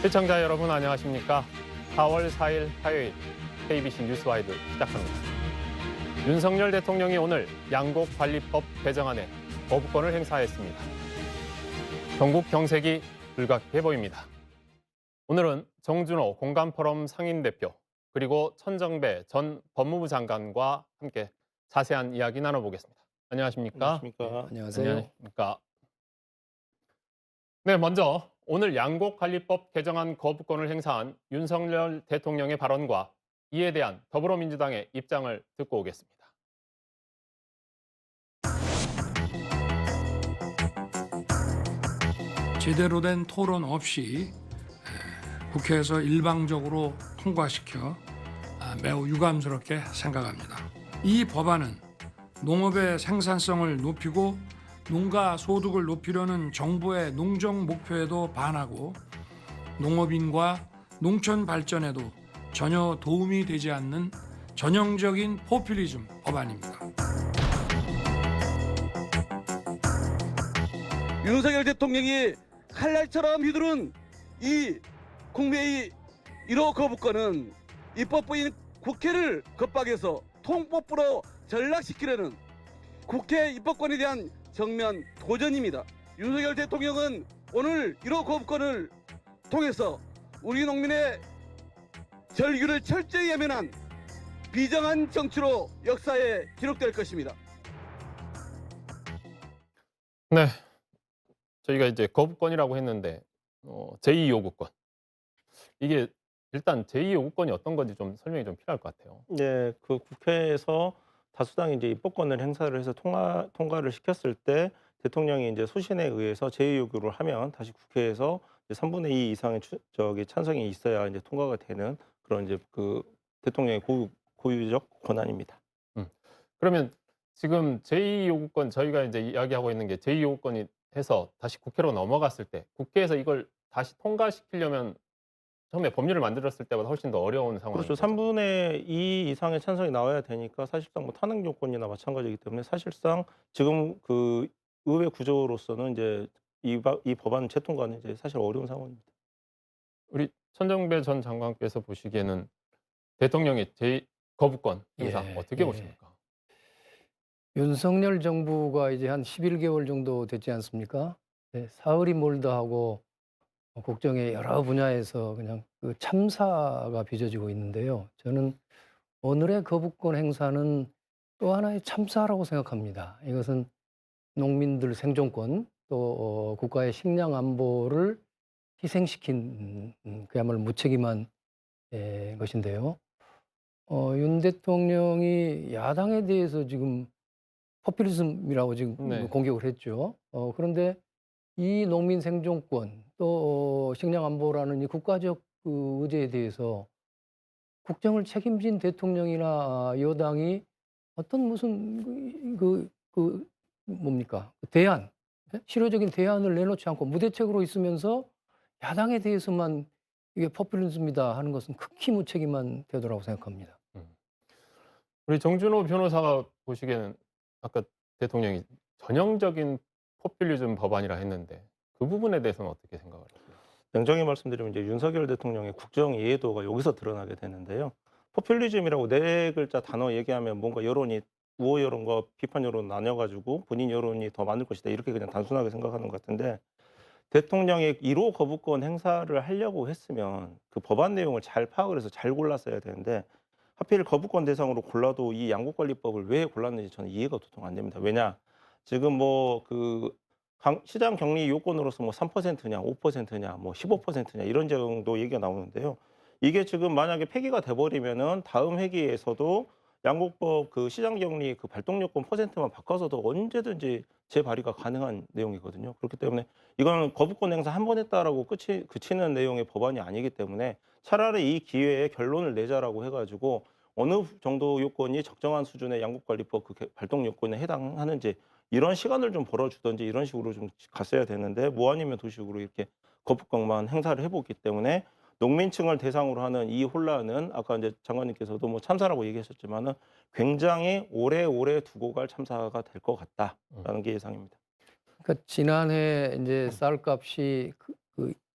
시청자 여러분 안녕하십니까? 4월 4일 화요일 KBC 뉴스와이드 시작합니다. 윤석열 대통령이 오늘 양곡관리법 개정안에 거부권을 행사했습니다. 전국 경색이 불가피해 보입니다. 오늘은 정준호 공감포럼 상임대표 그리고 천정배 전 법무부 장관과 함께 자세한 이야기 나눠보겠습니다. 안녕하십니까? 안녕하십니까. 안녕하세요. 안녕하십니까? 네, 먼저 오늘 양곡관리법 개정안 거부권을 행사한 윤석열 대통령의 발언과 이에 대한 더불어민주당의 입장을 듣고 오겠습니다. 제대로 된 토론 없이 국회에서 일방적으로 통과시켜 매우 유감스럽게 생각합니다. 이 법안은 농업의 생산성을 높이고 농가 소득을 높이려는 정부의 농정 목표에도 반하고 농업인과 농촌 발전에도 전혀 도움이 되지 않는 전형적인 포퓰리즘 법안입니다. 윤석열 대통령이 칼날처럼 휘두른 이 국내의 1호 거부권은 입법부인 국회를 겁박해서 통법부로 전락시키려는 국회 입법권에 대한 정면 도전입니다. 윤석열 대통령은 오늘 1호 거부권을 통해서 우리 농민의 절규를 철저히 외면한 비정한 정치로 역사에 기록될 것입니다. 네, 저희가 이제 거부권이라고 했는데 제2요구권. 이게 일단 제2요구권이 어떤 건지 좀 설명이 좀 필요할 것 같아요. 네, 그 국회에서 다수당이 이제 입법권을 행사를 해서 통과를 시켰을 때 대통령이 이제 소신에 의해서 제의 요구를 하면 다시 국회에서 이제 3분의 2 이상의 찬성이 있어야 이제 통과가 되는 그런 이제 그 대통령의 고유적 권한입니다. 그러면 지금 제2요구권 저희가 이제 이야기하고 있는 게 제2요구권이 해서 다시 국회로 넘어갔을 때 국회에서 이걸 다시 통과시키려면 처음에 법률을 만들었을 때보다 훨씬 더 어려운 상황이죠. 그렇죠. 3분의 2 이상의 찬성이 나와야 되니까 사실상 뭐 탄핵 요건이나 마찬가지이기 때문에 사실상 지금 그 의회 구조로서는 이제 이 법안 재통과는 이제 사실 어려운 상황입니다. 우리 천정배 전 장관께서 보시기에는 대통령의 거부권 행사 어떻게 보십니까? 윤석열 정부가 이제 한 11개월 정도 됐지 않습니까? 네, 사흘이 멀다 하고 국정의 여러 분야에서 그냥 그 참사가 빚어지고 있는데요. 저는 오늘의 거부권 행사는 또 하나의 참사라고 생각합니다. 이것은 농민들 생존권 또 국가의 식량 안보를 희생시킨 그야말로 무책임한 것인데요. 윤 대통령이 야당에 대해서 지금 포퓰리즘이라고 지금 네. 공격을 했죠. 그런데 이 농민 생존권 또 식량 안보라는 이 국가적 그 의제에 대해서 국정을 책임진 대통령이나 여당이 어떤 무슨 뭡니까? 대안, 실효적인 대안을 내놓지 않고 무대책으로 있으면서 야당에 대해서만 이게 포퓰리즘이다 하는 것은 극히 무책임한 태도라고 생각합니다. 우리 정준호 변호사가 보시기에는 아까 대통령이 전형적인 포퓰리즘 법안이라 했는데 그 부분에 대해서는 어떻게 생각하세요? 냉정히 말씀드리면 이제 윤석열 대통령의 국정 이해도가 여기서 드러나게 되는데요. 포퓰리즘이라고 네 글자 단어 얘기하면 뭔가 여론이 우호 여론과 비판 여론 나뉘어가지고 본인 여론이 더 많을 것이다 이렇게 그냥 단순하게 생각하는 것 같은데 대통령이 1호 거부권 행사를 하려고 했으면 그 법안 내용을 잘 파악을 해서 잘 골랐어야 되는데 하필 거부권 대상으로 골라도 이 양곡관리법을 왜 골랐는지 저는 이해가 도통 안 됩니다. 왜냐 지금 뭐 그 시장 격리 요건으로서 뭐 3%냐, 5%냐, 뭐 15%냐 이런 정도 얘기가 나오는데요. 이게 지금 만약에 폐기가 돼버리면은 다음 회기에서도 양곡법 그 시장 격리 그 발동 요건 퍼센트만 바꿔서도 언제든지 재발의가 가능한 내용이거든요. 그렇기 때문에 이거는 거부권 행사 한 번 했다라고 그치는 내용의 법안이 아니기 때문에 차라리 이 기회에 결론을 내자라고 해가지고 어느 정도 요건이 적정한 수준의 양곡관리법 그 발동 요건에 해당하는지 이런 시간을 좀 벌어주든지 이런 식으로 좀 갔어야 되는데 뭐 아니면 도식으로 이렇게 거부권만 행사를 해보기 때문에 농민층을 대상으로 하는 이 혼란은 아까 이제 장관님께서도 뭐 참사라고 얘기하셨지만은 굉장히 오래오래 두고 갈 참사가 될 것 같다라는 게 예상입니다. 그러니까 지난해 이제 쌀값이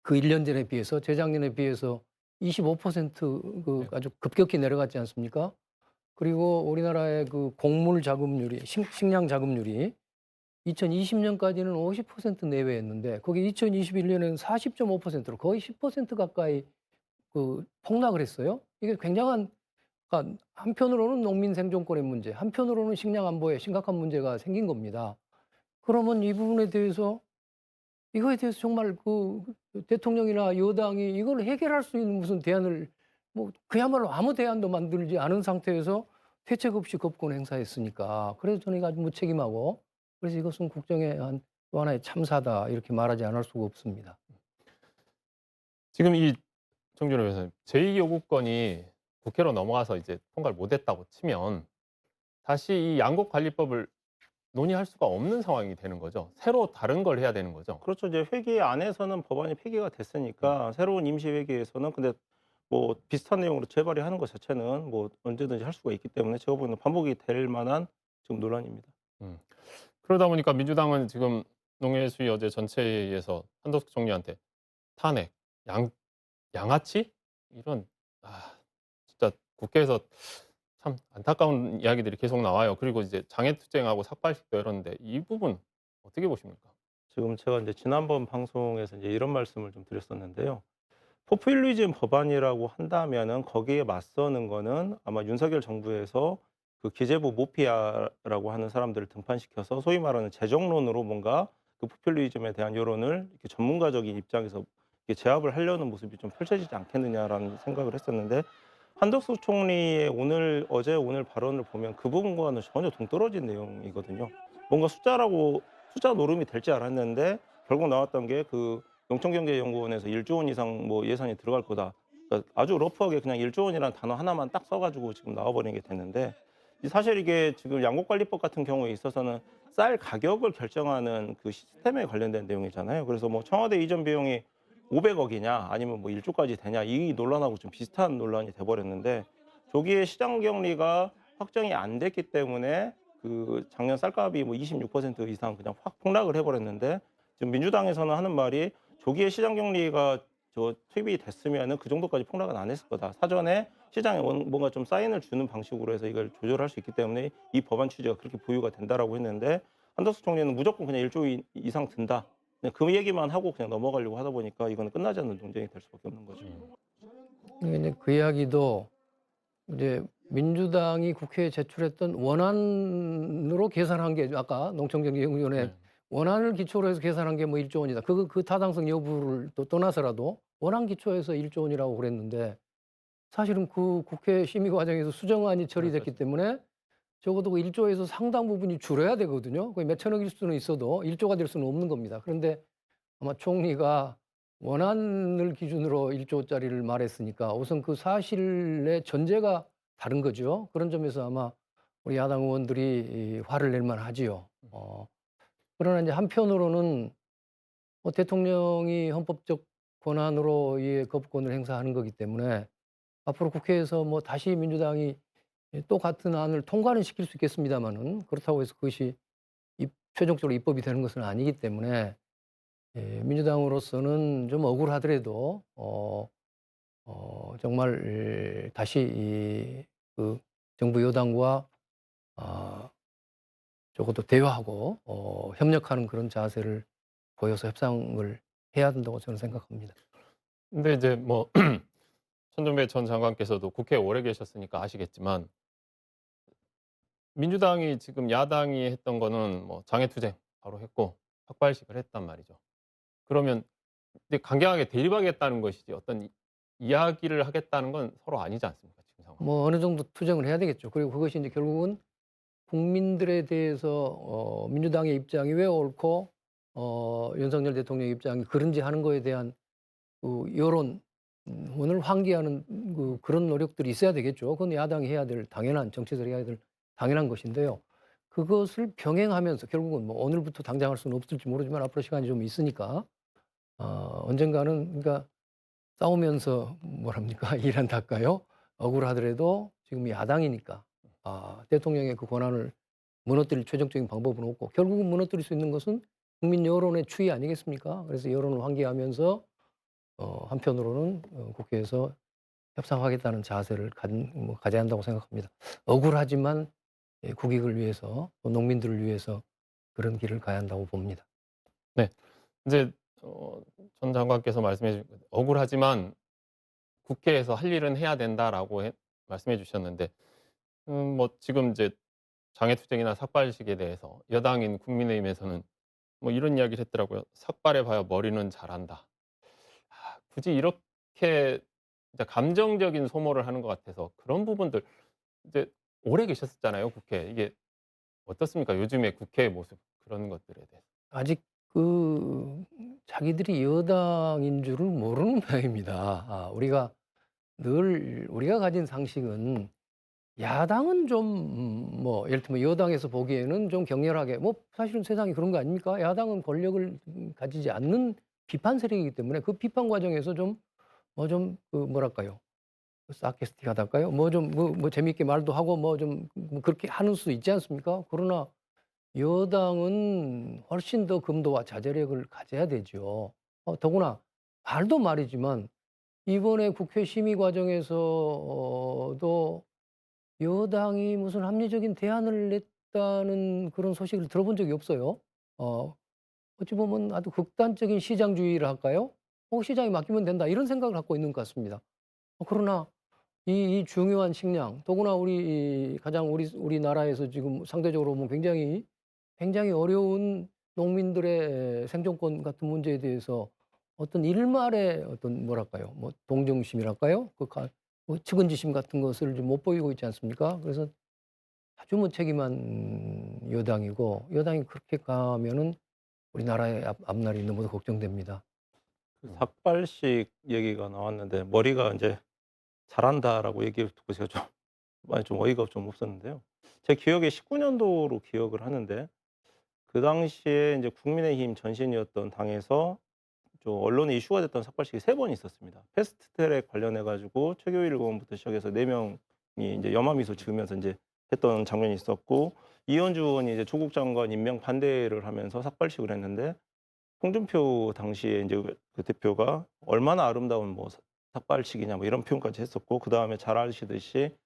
그 1년 전에 비해서 재작년에 비해서 25% 아주 급격히 내려갔지 않습니까? 그리고 우리나라의 그 곡물 자급률이 식량 자급률이 2020년까지는 50% 내외였는데 거기 2021년에는 40.5%로 거의 10% 가까이 그 폭락을 했어요. 이게 굉장한 그러니까 한편으로는 농민 생존권의 문제, 한편으로는 식량 안보에 심각한 문제가 생긴 겁니다. 그러면 이 부분에 대해서 이거에 대해서 정말 그 대통령이나 여당이 이걸 해결할 수 있는 무슨 대안을 뭐 그야말로 아무 대안도 만들지 않은 상태에서 대책 없이 법권 행사했으니까 그래서 저는 이거 아주 무책임하고 그래서 이것은 국정의 또 하나의 참사다 이렇게 말하지 않을 수가 없습니다. 지금 이 정준호 변호사님 제2요구권이 국회로 넘어가서 이제 통과를 못했다고 치면 다시 이 양곡관리법을 논의할 수가 없는 상황이 되는 거죠. 새로 다른 걸 해야 되는 거죠. 그렇죠. 이제 회기 안에서는 법안이 폐기가 됐으니까 새로운 임시회기에서는 근데 뭐 비슷한 내용으로 재발의하는 것 자체는 뭐 언제든지 할 수가 있기 때문에 제가 보기에는 반복이 될 만한 지금 논란입니다. 그러다 보니까 민주당은 지금 농해수위 어제 전체회의에서 한덕수 총리한테 탄핵, 양아치 이런 진짜 국회에서 참 안타까운 이야기들이 계속 나와요. 그리고 이제 장애투쟁하고 삭발식도 열었는데 이 부분 어떻게 보십니까? 지금 제가 이제 지난번 방송에서 이제 이런 말씀을 좀 드렸었는데요. 포퓰리즘 법안이라고 한다면은 거기에 맞서는 거는 아마 윤석열 정부에서 그 기재부 모피아라고 하는 사람들을 등판시켜서 소위 말하는 재정론으로 뭔가 그 포퓰리즘에 대한 여론을 이렇게 전문가적인 입장에서 이렇게 제압을 하려는 모습이 좀 펼쳐지지 않겠느냐라는 생각을 했었는데 한덕수 총리의 어제 오늘 발언을 보면 그 부분과는 전혀 동떨어진 내용이거든요. 뭔가 숫자 노름이 될 줄 알았는데 결국 나왔던 게 그 농촌경제연구원에서 1조 원 이상 뭐 예산이 들어갈 거다. 그러니까 아주 러프하게 그냥 1조 원이라는 단어 하나만 딱 써가지고 지금 나와버린 게 됐는데 사실 이게 지금 양곡관리법 같은 경우에 있어서는 쌀 가격을 결정하는 그 시스템에 관련된 내용이잖아요. 그래서 뭐 청와대 이전 비용이 500억이냐 아니면 뭐 1조까지 되냐 이 논란하고 좀 비슷한 논란이 돼버렸는데 조기에 시장 격리가 확정이 안 됐기 때문에 그 작년 쌀값이 뭐 26% 이상 그냥 확 폭락을 해버렸는데 지금 민주당에서는 하는 말이 조기에 시장 격리가 투입이 됐으면은 그 정도까지 폭락은 안 했을 거다. 사전에 시장에 뭔가 좀 사인을 주는 방식으로 해서 이걸 조절할 수 있기 때문에 이 법안 취지가 그렇게 보유가 된다라고 했는데 한덕수 총리는 무조건 그냥 1조 이상 든다. 그냥 그 얘기만 하고 그냥 넘어가려고 하다 보니까 이거는 끝나지 않는 논쟁이 될 수밖에 없는 거죠. 근데 그 이야기도 이제 민주당이 국회에 제출했던 원안으로 계산한 게 아까 농촌경제연구원의 네. 원안을 기초로 해서 계산한 게 뭐 1조 원이다. 그 타당성 여부를 또 떠나서라도 원안 기초에서 1조 원이라고 그랬는데 사실은 그 국회 심의 과정에서 수정안이 처리됐기 그렇죠. 때문에 적어도 그 1조에서 상당 부분이 줄어야 되거든요. 거의 몇 천억일 수는 있어도 1조가 될 수는 없는 겁니다. 그런데 아마 총리가 원안을 기준으로 1조짜리를 말했으니까 우선 그 사실의 전제가 다른 거죠. 그런 점에서 아마 우리 야당 의원들이 화를 낼 만하지요. 그러나 이제 한편으로는 뭐 대통령이 헌법적 권한으로 이 거부권을 행사하는 거기 때문에 앞으로 국회에서 뭐 다시 민주당이 또 같은 안을 통과는 시킬 수 있겠습니다만은 그렇다고 해서 그것이 최종적으로 입법이 되는 것은 아니기 때문에 민주당으로서는 좀 억울하더라도 정말 다시 그 정부 여당과 적어도 대화하고 협력하는 그런 자세를 보여서 협상을 해야 된다고 저는 생각합니다. 근데 이제 뭐 천정배 전 장관께서도 국회에 오래 계셨으니까 아시겠지만 민주당이 지금 야당이 했던 거는 뭐 장애투쟁 바로 했고 삭발식을 했단 말이죠. 그러면 이제 강경하게 대립하겠다는 것이지 어떤 이야기를 하겠다는 건 서로 아니지 않습니까? 지금 상황. 뭐 어느 정도 투쟁을 해야 되겠죠. 그리고 그것이 이제 결국은 국민들에 대해서 민주당의 입장이 왜 옳고 윤석열 대통령의 입장이 그런지 하는 거에 대한 그 여론을 환기하는 그런 노력들이 있어야 되겠죠. 그건 야당이 해야 될 당연한 정치적으로 해야 될 당연한 것인데요. 그것을 병행하면서 결국은 뭐 오늘부터 당장 할 수는 없을지 모르지만 앞으로 시간이 좀 있으니까 언젠가는 그러니까 싸우면서 뭐랍니까 일한달까요? 억울하더라도 지금 야당이니까 대통령의 그 권한을 무너뜨릴 최종적인 방법은 없고 결국은 무너뜨릴 수 있는 것은 국민 여론의 추이 아니겠습니까? 그래서 여론을 환기하면서 한편으로는 국회에서 협상하겠다는 자세를 가져야 한다고 생각합니다. 억울하지만 국익을 위해서 또 농민들을 위해서 그런 길을 가야 한다고 봅니다. 네. 이제 전 장관께서 말씀해 주신 억울하지만 국회에서 할 일은 해야 된다라고 말씀해 주셨는데 뭐 지금 이제 장애투쟁이나 삭발식에 대해서 여당인 국민의힘에서는 뭐 이런 이야기를 했더라고요. "삭발해 봐야 머리는 자란다." 굳이 이렇게 진짜 감정적인 소모를 하는 것 같아서 그런 부분들 이제 오래 계셨었잖아요, 국회에. 이게 어떻습니까? 요즘의 국회의 모습 그런 것들에 대해서. 아직 자기들이 여당인 줄을 모르는 모양입니다. 우리가 가진 상식은 야당은 좀 뭐 예를 들면 여당에서 보기에는 좀 격렬하게 뭐 사실은 세상이 그런 거 아닙니까? 야당은 권력을 가지지 않는 비판 세력이기 때문에 그 비판 과정에서 좀 뭐랄까요? 사케스틱하달까요? 뭐 재미있게 말도 하고 뭐 좀 그렇게 하는 수 있지 않습니까? 그러나 여당은 훨씬 더 금도와 자제력을 가져야 되죠. 더구나 말도 말이지만 이번에 국회 심의 과정에서도 여당이 무슨 합리적인 대안을 냈다는 그런 소식을 들어본 적이 없어요. 어 어찌 보면 아주 극단적인 시장주의를 할까요? 시장에 맡기면 된다." 이런 생각을 갖고 있는 것 같습니다. 그러나 이 중요한 식량 더구나 우리나라에서 지금 상대적으로 보면 굉장히 어려운 농민들의 생존권 같은 문제에 대해서 어떤 일말의 어떤 뭐랄까요? 뭐 동정심이랄까요? 뭐 측은지심 같은 것을 좀 못 보이고 있지 않습니까? 그래서 아주 무책임한 여당이고 여당이 그렇게 가면은 우리나라의 앞날이 너무 걱정됩니다. 그 삭발식 얘기가 나왔는데 머리가 인제 "잘한다."라고 얘기를 듣고 제가 좀 많이 좀 어이가 좀 없었는데요. 제 기억에 19 년도로 기억을 하는데 그 당시에 인제 국민의힘 전신이었던 당에서 좀 언론에 이슈가 됐던 삭발식이 3번 있었습니다. 패스트트랙 관련해 가지고 최교일 의원부터 시작해서 4 명이 인제 연마미소 지으면서 인제 했던 장면이 있었고 이현주 의원이 이제 조국 장관 임명 반대를 하면서 삭발식을 했는데 홍준표 당시에 인제 그 대표가 "얼마나 아름다운 뭐 삭발식이냐." 뭐 이런 표현까지 했었고 그다음에 잘 아시듯이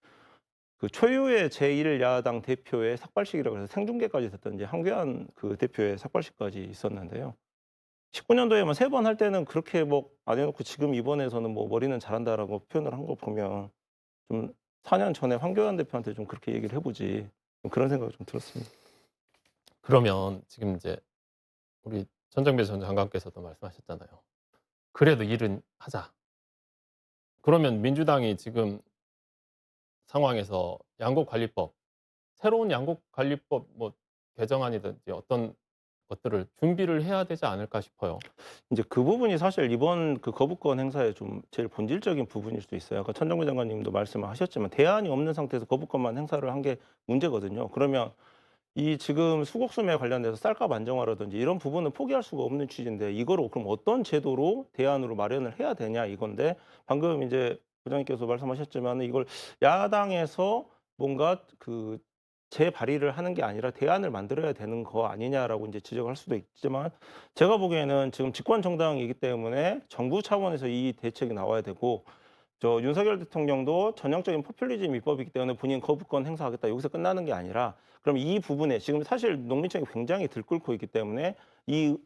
그 초유의 제1 야당 대표의 삭발식이라고 해서 생중계까지 됐던 이제 한교안 그 대표의 삭발식까지 있었는데요. 19 년도에만 3번 할 때는 그렇게 뭐 안 해 놓고 지금 이번에서는 뭐 "머리는 잘한다."라고 표현을 한 거 보면 좀 4년 전에 황교안 대표한테 좀 그렇게 얘기를 해 보지. 좀 그런 생각이 좀 들었습니다. 그러면 지금 이제 우리 전정배 전 장관께서도 말씀하셨잖아요. "그래도 일은 하자." 그러면 민주당이 지금 상황에서 양곡관리법, 새로운 양곡관리법 뭐 개정안이든지 어떤 것들을 준비를 해야 되지 않을까 싶어요. 인제 그 부분이 사실 이번 그 거부권 행사의 좀 제일 본질적인 부분일 수도 있어요. 아까 천정배 장관님도 말씀을 하셨지만 대안이 없는 상태에서 거부권만 행사를 한 게 문제거든요. 그러면 이 지금 수곡수매 관련돼서 쌀값 안정화라든지 이런 부분은 포기할 수가 없는 취지인데 이거를 그럼 어떤 제도로 대안으로 마련을 해야 되냐 이건데 방금 이제 부장님께서 말씀하셨지만은 이걸 야당에서 뭔가 그 재발의를 하는 게 아니라 대안을 만들어야 되는 거 아니냐라고 이제 지적을 할 수도 있지만 제가 보기에는 지금 집권 정당이기 때문에 정부 차원에서 이 대책이 나와야 되고 윤석열 대통령도 전형적인 포퓰리즘 입법이기 때문에 본인 거부권 행사하겠다 여기서 끝나는 게 아니라 그럼 이 부분에 지금 사실 농민청이 굉장히 들끓고 있기 때문에 이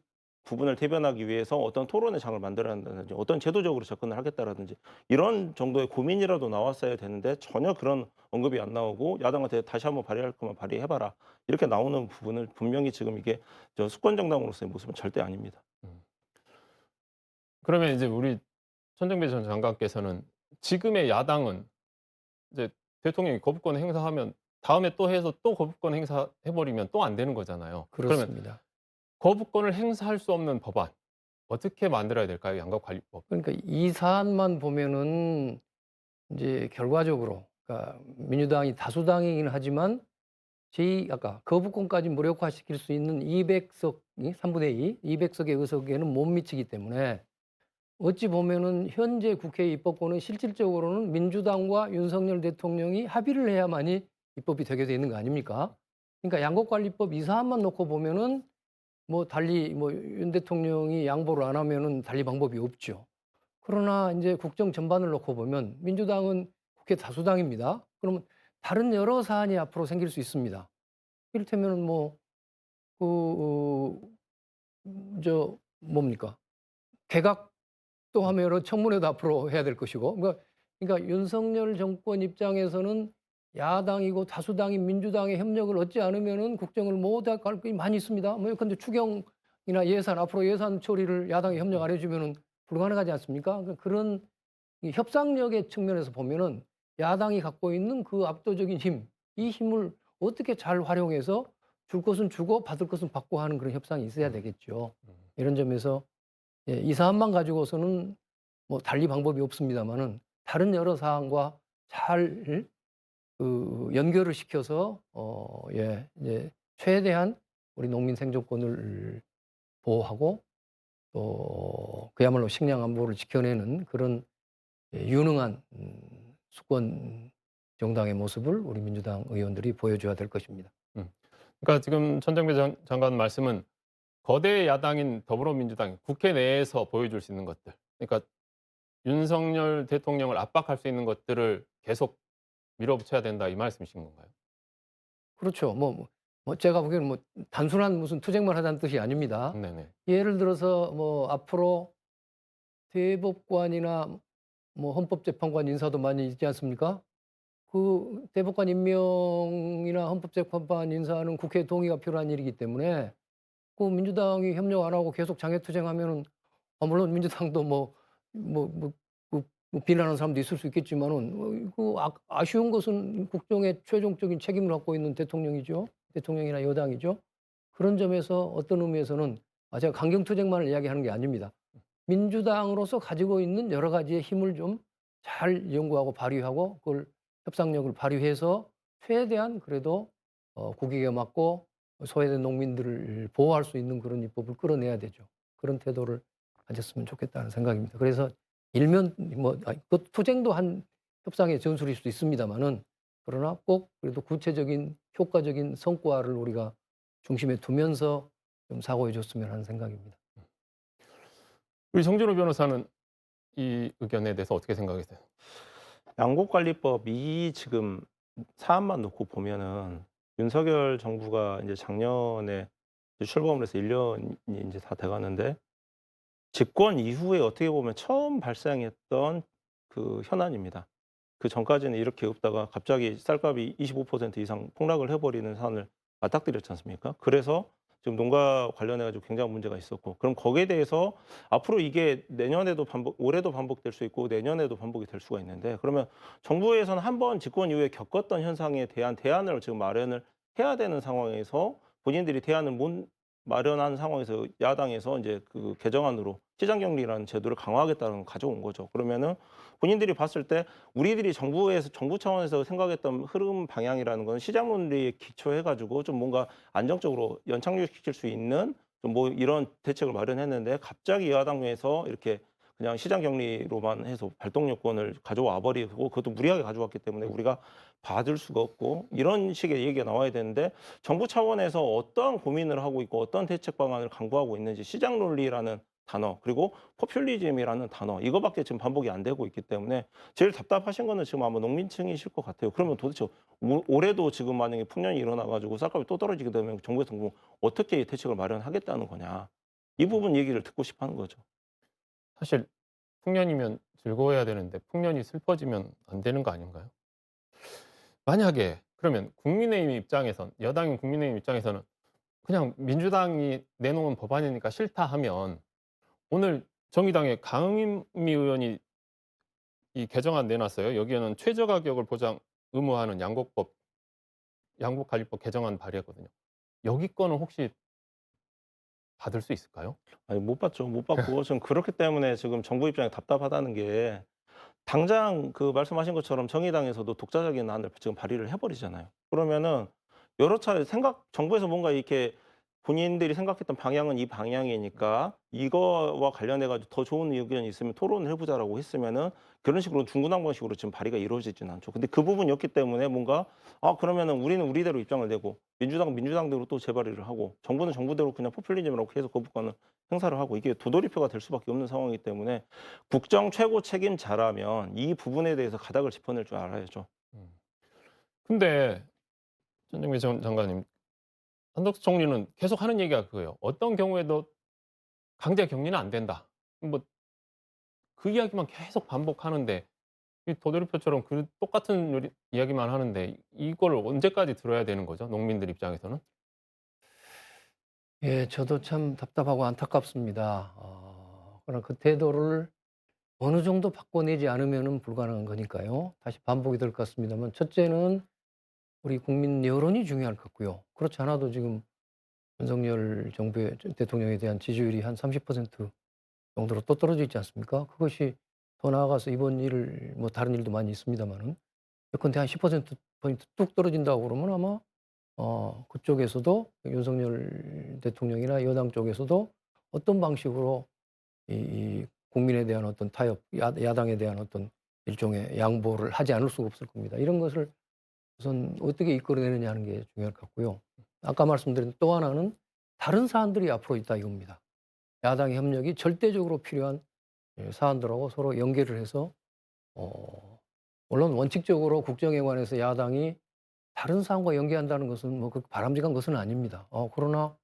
부분을 대변하기 위해서 어떤 토론의 장을 만들어야 한다든지 어떤 제도적으로 접근을 하겠다라든지 이런 정도의 고민이라도 나왔어야 되는데 전혀 그런 언급이 안 나오고 야당한테 다시 한번 발의할 거면 발의해봐라 이렇게 나오는 부분을 분명히 지금 이게 수권 정당으로서의 모습은 절대 아닙니다. 음. 그러면 이제 우리 천정배 전 장관께서는 지금의 야당은 이제 대통령이 거부권 행사하면 다음에 또 해서 또 거부권 행사해 버리면 또 안 되는 거잖아요. 그러면 그렇습니다. 거부권을 행사할 수 없는 법안 어떻게 만들어야 될까요? 양곡관리법. 그러니까 이 사안만 보면은 인제 결과적으로 그러니까 민주당이 다수당이긴 하지만 아까 거부권까지 무력화시킬 수 있는 200석이 3분의 2, 200석의 의석에는 못 미치기 때문에 어찌 보면은 현재 국회 입법권은 실질적으로는 민주당과 윤석열 대통령이 합의를 해야만이 입법이 되게 돼 있는 거 아닙니까? 그러니까 양곡관리법 이 사안만 놓고 보면은 뭐 달리 뭐 윤 대통령이 양보를 안 하면은 달리 방법이 없죠. 그러나 이제 국정 전반을 놓고 보면 민주당은 국회 다수당입니다. 그러면 다른 여러 사안이 앞으로 생길 수 있습니다. 이를테면 뭐, 그, 뭡니까? 개각도 하면 여러 청문회도 앞으로 해야 될 것이고. 그러니까 윤석열 정권 입장에서는 야당이고 다수당인 민주당의 협력을 얻지 않으면은 국정을 못할 가능성이 많이 있습니다. 뭐, 근데 추경이나 예산, 앞으로 예산 처리를 야당이 협력 안 해주면은 불가능하지 않습니까? 그러니까 그런 이 협상력의 측면에서 보면은 야당이 갖고 있는 그 압도적인 힘, 이 힘을 어떻게 잘 활용해서 줄 것은 주고 받을 것은 받고 하는 그런 협상이 있어야 되겠죠. 이런 점에서 예, 이 사안만 가지고서는 뭐 달리 방법이 없습니다만은 다른 여러 사안과 잘 연결을 시켜서 예, 이제 최대한 우리 농민 생존권을 보호하고 또 그야말로 식량 안보를 지켜내는 그런 예, 유능한 수권 정당의 모습을 우리 민주당 의원들이 보여줘야 될 것입니다. 그러니까 지금 천정배 장관 말씀은 거대 야당인 더불어민주당이 국회 내에서 보여줄 수 있는 것들, 그러니까 윤석열 대통령을 압박할 수 있는 것들을 계속 밀어붙여야 된다, 이 말씀이신 건가요? 그렇죠. 제가 보기에는 뭐 단순한 무슨 투쟁만 하자는 뜻이 아닙니다. 네네. 예를 들어서 뭐 앞으로 대법관이나 뭐 헌법재판관 인사도 많이 있지 않습니까? 그 대법관 임명이나 헌법재판관 인사는 국회 동의가 필요한 일이기 때문에 그 민주당이 협력 안 하고 계속 장애투쟁하면은 물론 민주당도 비난하는 사람도 있을 수 있겠지만은 아쉬운 것은 국정의 최종적인 책임을 갖고 있는 대통령이죠. 대통령이나 여당이죠. 그런 점에서 어떤 의미에서는 제가 강경투쟁만을 이야기하는 게 아닙니다. 민주당으로서 가지고 있는 여러 가지의 힘을 좀 잘 연구하고 발휘하고 그걸 협상력을 발휘해서 최대한 그래도 국익에 맞고 소외된 농민들을 보호할 수 있는 그런 입법을 끌어내야 되죠. 그런 태도를 가졌으면 좋겠다는 생각입니다. 그래서 일면 그 투쟁도 한 협상의 전술일 수도 있습니다만은 그러나 꼭 그래도 구체적인 효과적인 성과를 우리가 중심에 두면서 좀 사고해 줬으면 하는 생각입니다. 우리 정준호 변호사는 이 의견에 대해서 어떻게 생각하세요? 양곡관리법이 지금 사안만 놓고 보면은 윤석열 정부가 이제 작년에 이제 출범을 해서 1년이 이제 다 돼가는데 집권 이후에 어떻게 보면 처음 발생했던 그 현안입니다. 그 전까지는 이렇게 없다가 갑자기 쌀값이 25% 이상 폭락을 해버리는 사안을 맞닥뜨렸지 않습니까? 그래서 지금 농가 관련해가지고 굉장한 문제가 있었고, 그럼 거기에 대해서 앞으로 이게 내년에도 올해도 반복될 수 있고 내년에도 반복이 될 수가 있는데, 그러면 정부에서는 한번 집권 이후에 겪었던 현상에 대한 대안을 지금 마련을 해야 되는 상황에서 본인들이 대안을 못 마련한 상황에서 야당에서 이제 그 개정안으로 시장격리라는 제도를 강화하겠다는 걸 가져온 거죠. 그러면은 본인들이 봤을 때 우리들이 정부 차원에서 생각했던 흐름 방향이라는 건 시장 논리에 기초해가지고 좀 뭔가 안정적으로 연착륙시킬 수 있는 좀 뭐 이런 대책을 마련했는데, 갑자기 야당에서 이렇게 그냥 시장 격리로만 해서 발동 요건을 가져와 버리고, 그것도 무리하게 가져왔기 때문에 우리가 받을 수가 없고, 이런 식의 얘기가 나와야 되는데 정부 차원에서 어떠한 고민을 하고 있고 어떤 대책 방안을 강구하고 있는지, 시장 논리라는 단어 그리고 포퓰리즘이라는 단어, 이거밖에 지금 반복이 안 되고 있기 때문에 제일 답답하신 거는 지금 아마 농민층이실 것 같아요. 그러면 도대체 올해도 지금 만약에 풍년이 일어나가지고 쌀값이 또 떨어지게 되면 정부에서 어떻게 이 대책을 마련하겠다는 거냐, 이 부분 얘기를 듣고 싶어 하는 거죠. 사실 풍년이면 즐거워야 되는데 풍년이 슬퍼지면 안 되는 거 아닌가요? 만약에 그러면 국민의힘 입장에선, 여당인 국민의힘 입장에서는 그냥 민주당이 내놓은 법안이니까 싫다 하면, 오늘 정의당의 강은미 의원이 이 개정안 내놨어요. 여기에는 최저 가격을 보장 의무화하는 양곡관리법 개정안 발의했거든요. 여기 거는 혹시 받을 수 있을까요? 아니, 못 받죠. 못 받고 지금 그렇기 때문에 지금 정부 입장이 답답하다는 게, 당장 그 말씀하신 것처럼 정의당에서도 독자적인 안을 지금 발의를 해버리잖아요. 그러면은 여러 차례 정부에서 뭔가 이렇게 본인들이 생각했던 방향은 이 방향이니까 이거와 관련해 가지고 더 좋은 의견이 있으면 토론을 해 보자라고 했으면은 그런 식으로 중구난방식으로 지금 발의가 이루어지진 않죠. 근데 그 부분이었기 때문에 뭔가 그러면은 우리는 우리대로 입장을 내고 민주당은 민주당대로 또 재발의를 하고 정부는 정부대로 그냥 포퓰리즘이라고 계속 거부권을 행사를 하고 이게 도돌이표가 될 수밖에 없는 상황이기 때문에 국정 최고 책임자라면 이 부분에 대해서 가닥을 짚어낼 줄 알아야죠. 근데 전정미 전 장관님, 한덕수 총리는 계속 하는 얘기가 그거예요. 어떤 경우에도 강제 격리는 안 된다. 뭐 그 이야기만 계속 반복하는데 이 도돌이표처럼 그 똑같은 이야기만 하는데 이걸 언제까지 들어야 되는 거죠? 농민들 입장에서는? 예, 저도 참 답답하고 안타깝습니다. 그러나 그 태도를 어느 정도 바꿔내지 않으면은 불가능한 거니까요. 다시 반복이 될 것 같습니다만, 첫째는 우리 국민 여론이 중요할 것 같고요. 그렇지 않아도 지금 윤석열 정부의 대통령에 대한 지지율이 한 30% 정도로 또 떨어져 있지 않습니까? 그것이 더 나아가서 이번 일을 뭐 다른 일도 많이 있습니다만은 예컨대 한 10%포인트 뚝 떨어진다고 그러면 아마 그쪽에서도 윤석열 대통령이나 여당 쪽에서도 어떤 방식으로 이 국민에 대한 어떤 타협, 야당에 대한 어떤 일종의 양보를 하지 않을 수가 없을 겁니다. 이런 것을 우선 어떻게 이끌어내느냐 하는 게 중요할 것 같고요. 아까 말씀드린 또 하나는 다른 사안들이 앞으로 있다 이겁니다. 야당의 협력이 절대적으로 필요한 사안들하고 서로 연계를 해서 물론 원칙적으로 국정에 관해서 야당이 다른 사안과 연계한다는 것은 뭐 그렇게 바람직한 것은 아닙니다. 그러나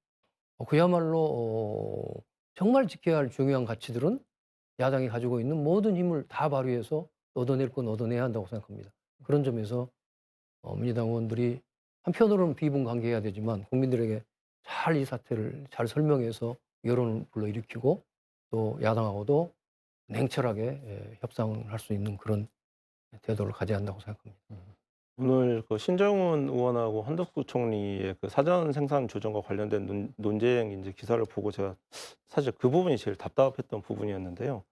그야말로 정말 지켜야 할 중요한 가치들은 야당이 가지고 있는 모든 힘을 다 발휘해서 얻어낼 건 얻어내야 한다고 생각합니다. 그런 점에서 민주당 의원들이 한편으로는 비분관계해야 되지만 국민들에게 잘 이 사태를 잘 설명해서 여론을 불러일으키고 또 야당하고도 냉철하게 협상을 할 수 있는 그런 태도를 가져야 한다고 생각합니다. 오늘 그 신정훈 의원하고 한덕수 총리의 그 사전 생산 조정과 관련된 논쟁 이제 기사를 보고 제가 사실 그 부분이 제일 답답했던 부분이었는데요.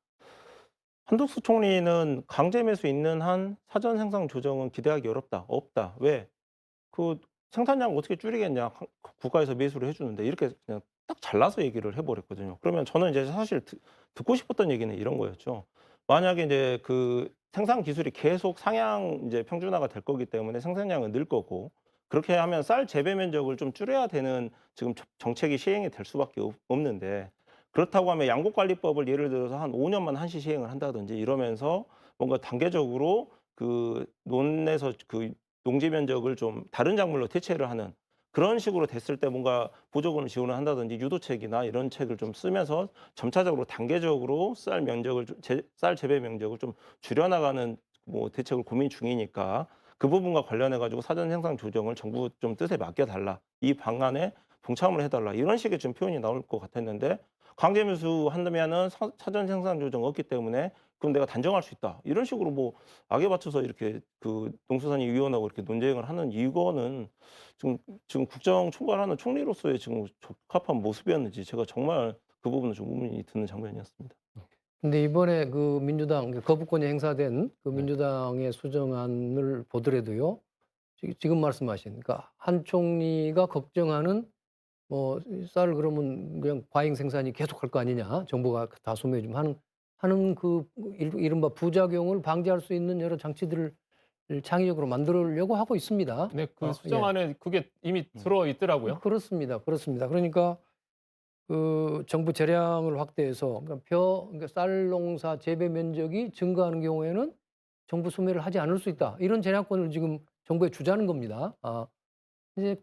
한덕수 총리는 강제 매수 있는 한 사전 생산 조정은 기대하기 어렵다. 없다. 왜? 그 생산량 어떻게 줄이겠냐. 국가에서 매수를 해주는데 이렇게 그냥 딱 잘라서 얘기를 해버렸거든요. 그러면 저는 이제 사실 듣고 싶었던 얘기는 이런 거였죠. 만약에 이제 그 생산 기술이 계속 상향 이제 평준화가 될 거기 때문에 생산량은 늘 거고 그렇게 하면 쌀 재배 면적을 좀 줄여야 되는 지금 정책이 시행이 될 수밖에 없는데 그렇다고 하면 양곡관리법을 예를 들어서 한 5년만 한시 시행을 한다든지 이러면서 뭔가 단계적으로 그 논에서 그 농지 면적을 좀 다른 작물로 대체를 하는 그런 식으로 됐을 때 뭔가 보조금을 지원을 한다든지 유도책이나 이런 책을 좀 쓰면서 점차적으로 단계적으로 쌀 재배 면적을 좀 줄여나가는 뭐 대책을 고민 중이니까 그 부분과 관련해 가지고 사전 생산 조정을 정부 좀 뜻에 맡겨달라. 이 방안에 동참을 해달라. 이런 식의 좀 표현이 나올 것 같았는데 강제 매수 한다면은 사전 생산 조정 없기 때문에 그럼 내가 단정할 수 있다. 이런 식으로 뭐 악에 받쳐서 이렇게 그 농수산위 위원하고 이렇게 논쟁을 하는 이거는 지금 국정 총괄하는 총리로서의 지금 적합한 모습이었는지 제가 정말 그 부분은 좀 의문이 드는 장면이었습니다. 근데 이번에 그 민주당 거부권이 행사된 그 네. 민주당의 수정안을 보더라도요. 지금 말씀하신 그러니까 한 총리가 걱정하는 뭐 쌀을 그러면 그냥 과잉 생산이 계속할 거 아니냐. 정부가 다 소매 좀 하는 그 이른바 부작용을 방지할 수 있는 여러 장치들을 창의적으로 만들려고 하고 있습니다. 근데 그 예. 수정안에 그게 이미 들어 있더라고요. 그렇습니다. 그렇습니다. 그러니까 그 정부 재량을 확대해서 그러니까 쌀 농사 재배 면적이 증가하는 경우에는 정부 소매를 하지 않을 수 있다. 이런 재량권을 지금 정부에 주자는 겁니다. 이제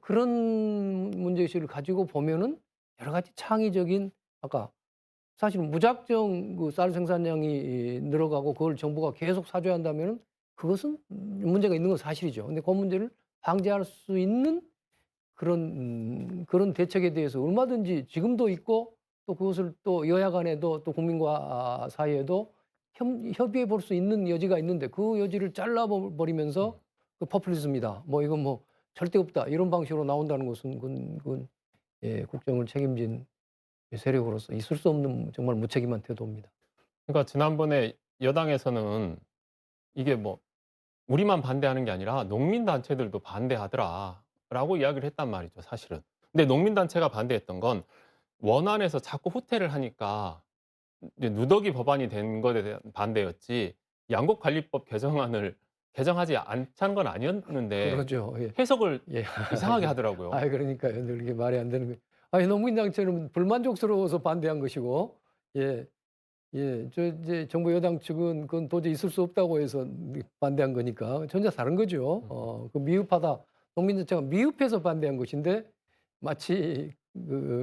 그런 문제의식을 가지고 보면은 여러 가지 창의적인 아까 사실은 무작정 그 쌀 생산량이 늘어가고 그걸 정부가 계속 사줘야 한다면은 그것은 문제가 있는 건 사실이죠. 근데 그 문제를 방지할 수 있는 그런 대책에 대해서 얼마든지 지금도 있고 또 그것을 또 여야 간에도 또 국민과 사이에도 협의해 볼 수 있는 여지가 있는데 그 여지를 잘라 버리면서 그 포퓰리즘이다. 뭐 이건 뭐 절대 없다. 이런 방식으로 나온다는 것은 그건 국정을 책임진 세력으로서 있을 수 없는 정말 무책임한 태도입니다. 그러니까 지난번에 여당에서는 이게 뭐 우리만 반대하는 게 아니라 농민 단체들도 반대하더라라고 이야기를 했단 말이죠, 사실은. 근데 농민단체가 반대했던 건 원안에서 자꾸 후퇴를 하니까 이제 누더기 법안이 된 것에 대한 반대였지 양곡관리법 개정안을 개정하지 않자는 건 아니었는데 그러죠. 예. 해석을 예. 이상하게 하더라고요. 아, 그러니까요. 늘 이게 말이 안 되는 거. 아니, 농민단체는 불만족스러워서 반대한 것이고, 예, 예, 저 이제 정부 여당 측은 그건 도저히 있을 수 없다고 해서 반대한 거니까 전혀 다른 거죠. 그 미흡하다. 농민단체가 미흡해서 반대한 것인데 마치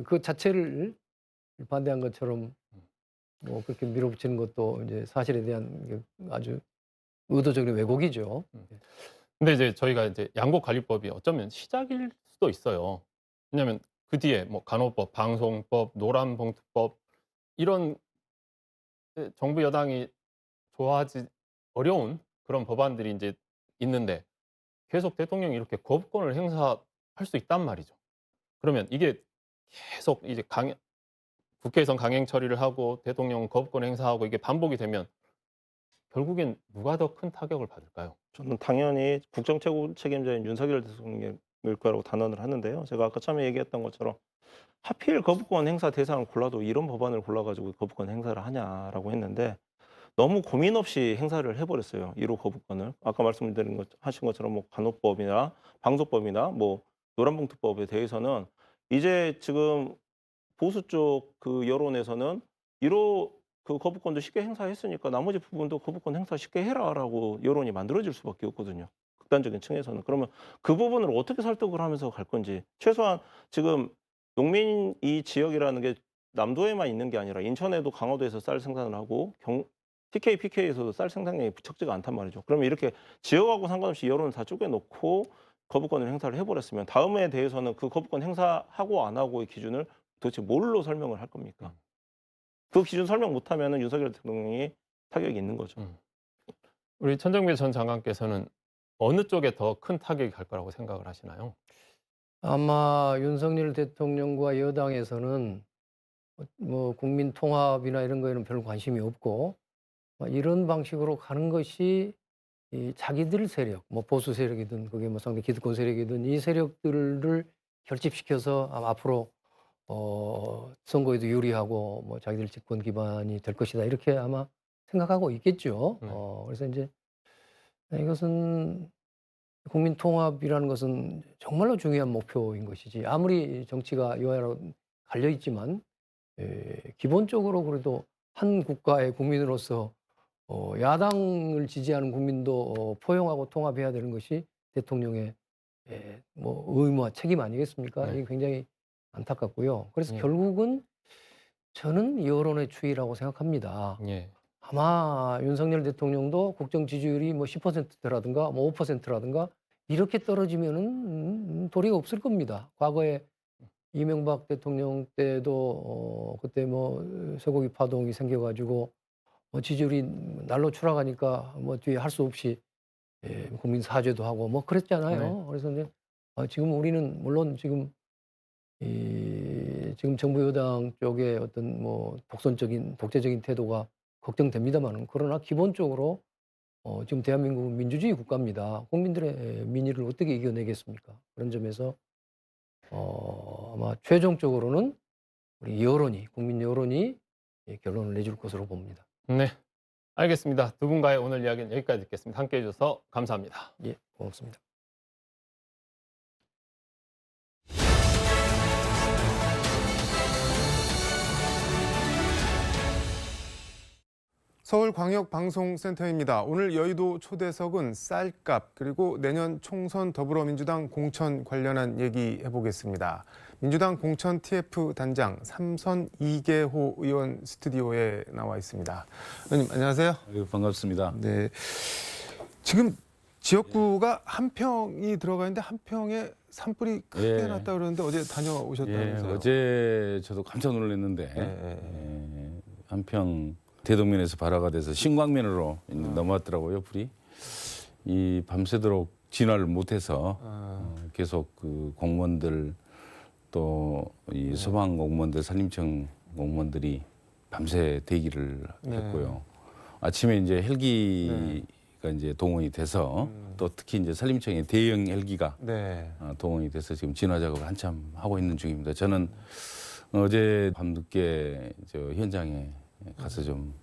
그 자체를 반대한 것처럼 뭐 그렇게 밀어붙이는 것도 이제 사실에 대한 아주 의도적인 왜곡이죠. 근데 이제 저희가 이제 양곡관리법이 어쩌면 시작일 수도 있어요. 왜냐하면 그 뒤에 뭐 간호법, 방송법, 노란봉투법 이런 정부 여당이 좋아하지 어려운 그런 법안들이 이제 있는데 계속 대통령이 이렇게 거부권을 행사할 수 있단 말이죠. 그러면 이게 계속 이제 국회에선 강행 처리를 하고 대통령은 거부권 행사하고 이게 반복이 되면 결국엔 누가 더 큰 타격을 받을까요? 저는 당연히 국정 최고 책임자인 윤석열 대통령일 거라고 단언을 하는데요. 제가 아까 처음에 얘기했던 것처럼 하필 거부권 행사 대상을 골라도 이런 법안을 골라가지고 거부권 행사를 하냐라고 했는데 너무 고민 없이 행사를 해버렸어요. 1호 거부권을. 아까 말씀드린 하신 것처럼 뭐 간호법이나 방송법이나 뭐 노란봉투법에 대해서는 이제 지금 보수 쪽 그 여론에서는 1호 그 거부권도 쉽게 행사했으니까 나머지 부분도 거부권 행사 쉽게 해라라고 여론이 만들어질 수밖에 없거든요. 극단적인 층에서는. 그러면 그 부분을 어떻게 설득을 하면서 갈 건지 최소한 지금 농민 이 지역이라는 게 남도에만 있는 게 아니라 인천에도 강화도에서 쌀 생산을 하고 TK, PK에서도 쌀 생산량이 적지가 않단 말이죠. 그러면 이렇게 지역하고 상관없이 여론을 다 쪼개놓고 거부권을 행사를 해버렸으면 다음에 대해서는 그 거부권 행사하고 안 하고의 기준을 도대체 뭘로 설명을 할 겁니까? 그 기준 설명 못하면 윤석열 대통령이 타격이 있는 거죠. 우리 천정배 전 장관께서는 어느 쪽에 더 큰 타격이 갈 거라고 생각을 하시나요? 아마 윤석열 대통령과 여당에서는 뭐 국민 통합이나 이런 거에는 별 관심이 없고 이런 방식으로 가는 것이 이 자기들 세력, 뭐 보수 세력이든 그게 뭐 상대 기득권 세력이든 이 세력들을 결집시켜서 아마 앞으로 선거에도 유리하고 뭐 자기들 집권 기반이 될 것이다 이렇게 아마 생각하고 있겠죠. 네. 그래서 이제 이것은 국민 통합이라는 것은 정말로 중요한 목표인 것이지 아무리 정치가 여야로 갈려 있지만 기본적으로 그래도 한 국가의 국민으로서 야당을 지지하는 국민도 포용하고 통합해야 되는 것이 대통령의 뭐 의무와 책임 아니겠습니까? 네. 이게 굉장히 안타깝고요. 그래서 예. 결국은 저는 여론의 추이라고 생각합니다. 예. 아마 윤석열 대통령도 국정 지지율이 뭐 10%라든가 뭐 5%라든가 이렇게 떨어지면은 도리가 없을 겁니다. 과거에 이명박 대통령 때도 그때 뭐 쇠고기 파동이 생겨가지고 뭐 지지율이 날로 추락하니까 뭐 뒤에 할 수 없이 국민 사죄도 하고 뭐 그랬잖아요. 네. 그래서 이제 지금 우리는 물론 지금 지금 정부 여당 쪽의 어떤 뭐 독재적인 태도가 걱정됩니다만은 그러나 기본적으로 지금 대한민국은 민주주의 국가입니다. 국민들의 민의를 어떻게 이겨내겠습니까? 그런 점에서 아마 최종적으로는 우리 여론이 국민 여론이 결론을 내줄 것으로 봅니다. 네. 알겠습니다. 두 분과의 오늘 이야기는 여기까지 듣겠습니다. 함께 해주셔서 감사합니다. 예, 고맙습니다. 서울광역방송센터입니다. 오늘 여의도 초대석은 쌀값 그리고 내년 총선 더불어민주당 공천 관련한 얘기 해보겠습니다. 민주당 공천 TF 단장 삼선 이계호 의원 스튜디오에 나와 있습니다. 의원님 안녕하세요. 반갑습니다. 네, 지금 지역구가 한 평이 들어가 있는데 한 평에 산불이 크게 예. 났다 그러는데 어제 다녀오셨다면서요? 어제 저도 깜짝 놀랐는데 한평 대동면에서 발화가 돼서 신광면으로 넘어왔더라고요, 불이. 이 밤새도록 진화를 못해서 계속 그 공무원들 또 이 소방 공무원들, 산림청 공무원들이 밤새 대기를 했고요. 아침에 이제 헬기가 이제 동원이 돼서 또 특히 이제 산림청의 대형 헬기가 네. 동원이 돼서 지금 진화 작업을 한참 하고 있는 중입니다. 저는 어제 밤늦게 저 현장에 가서 좀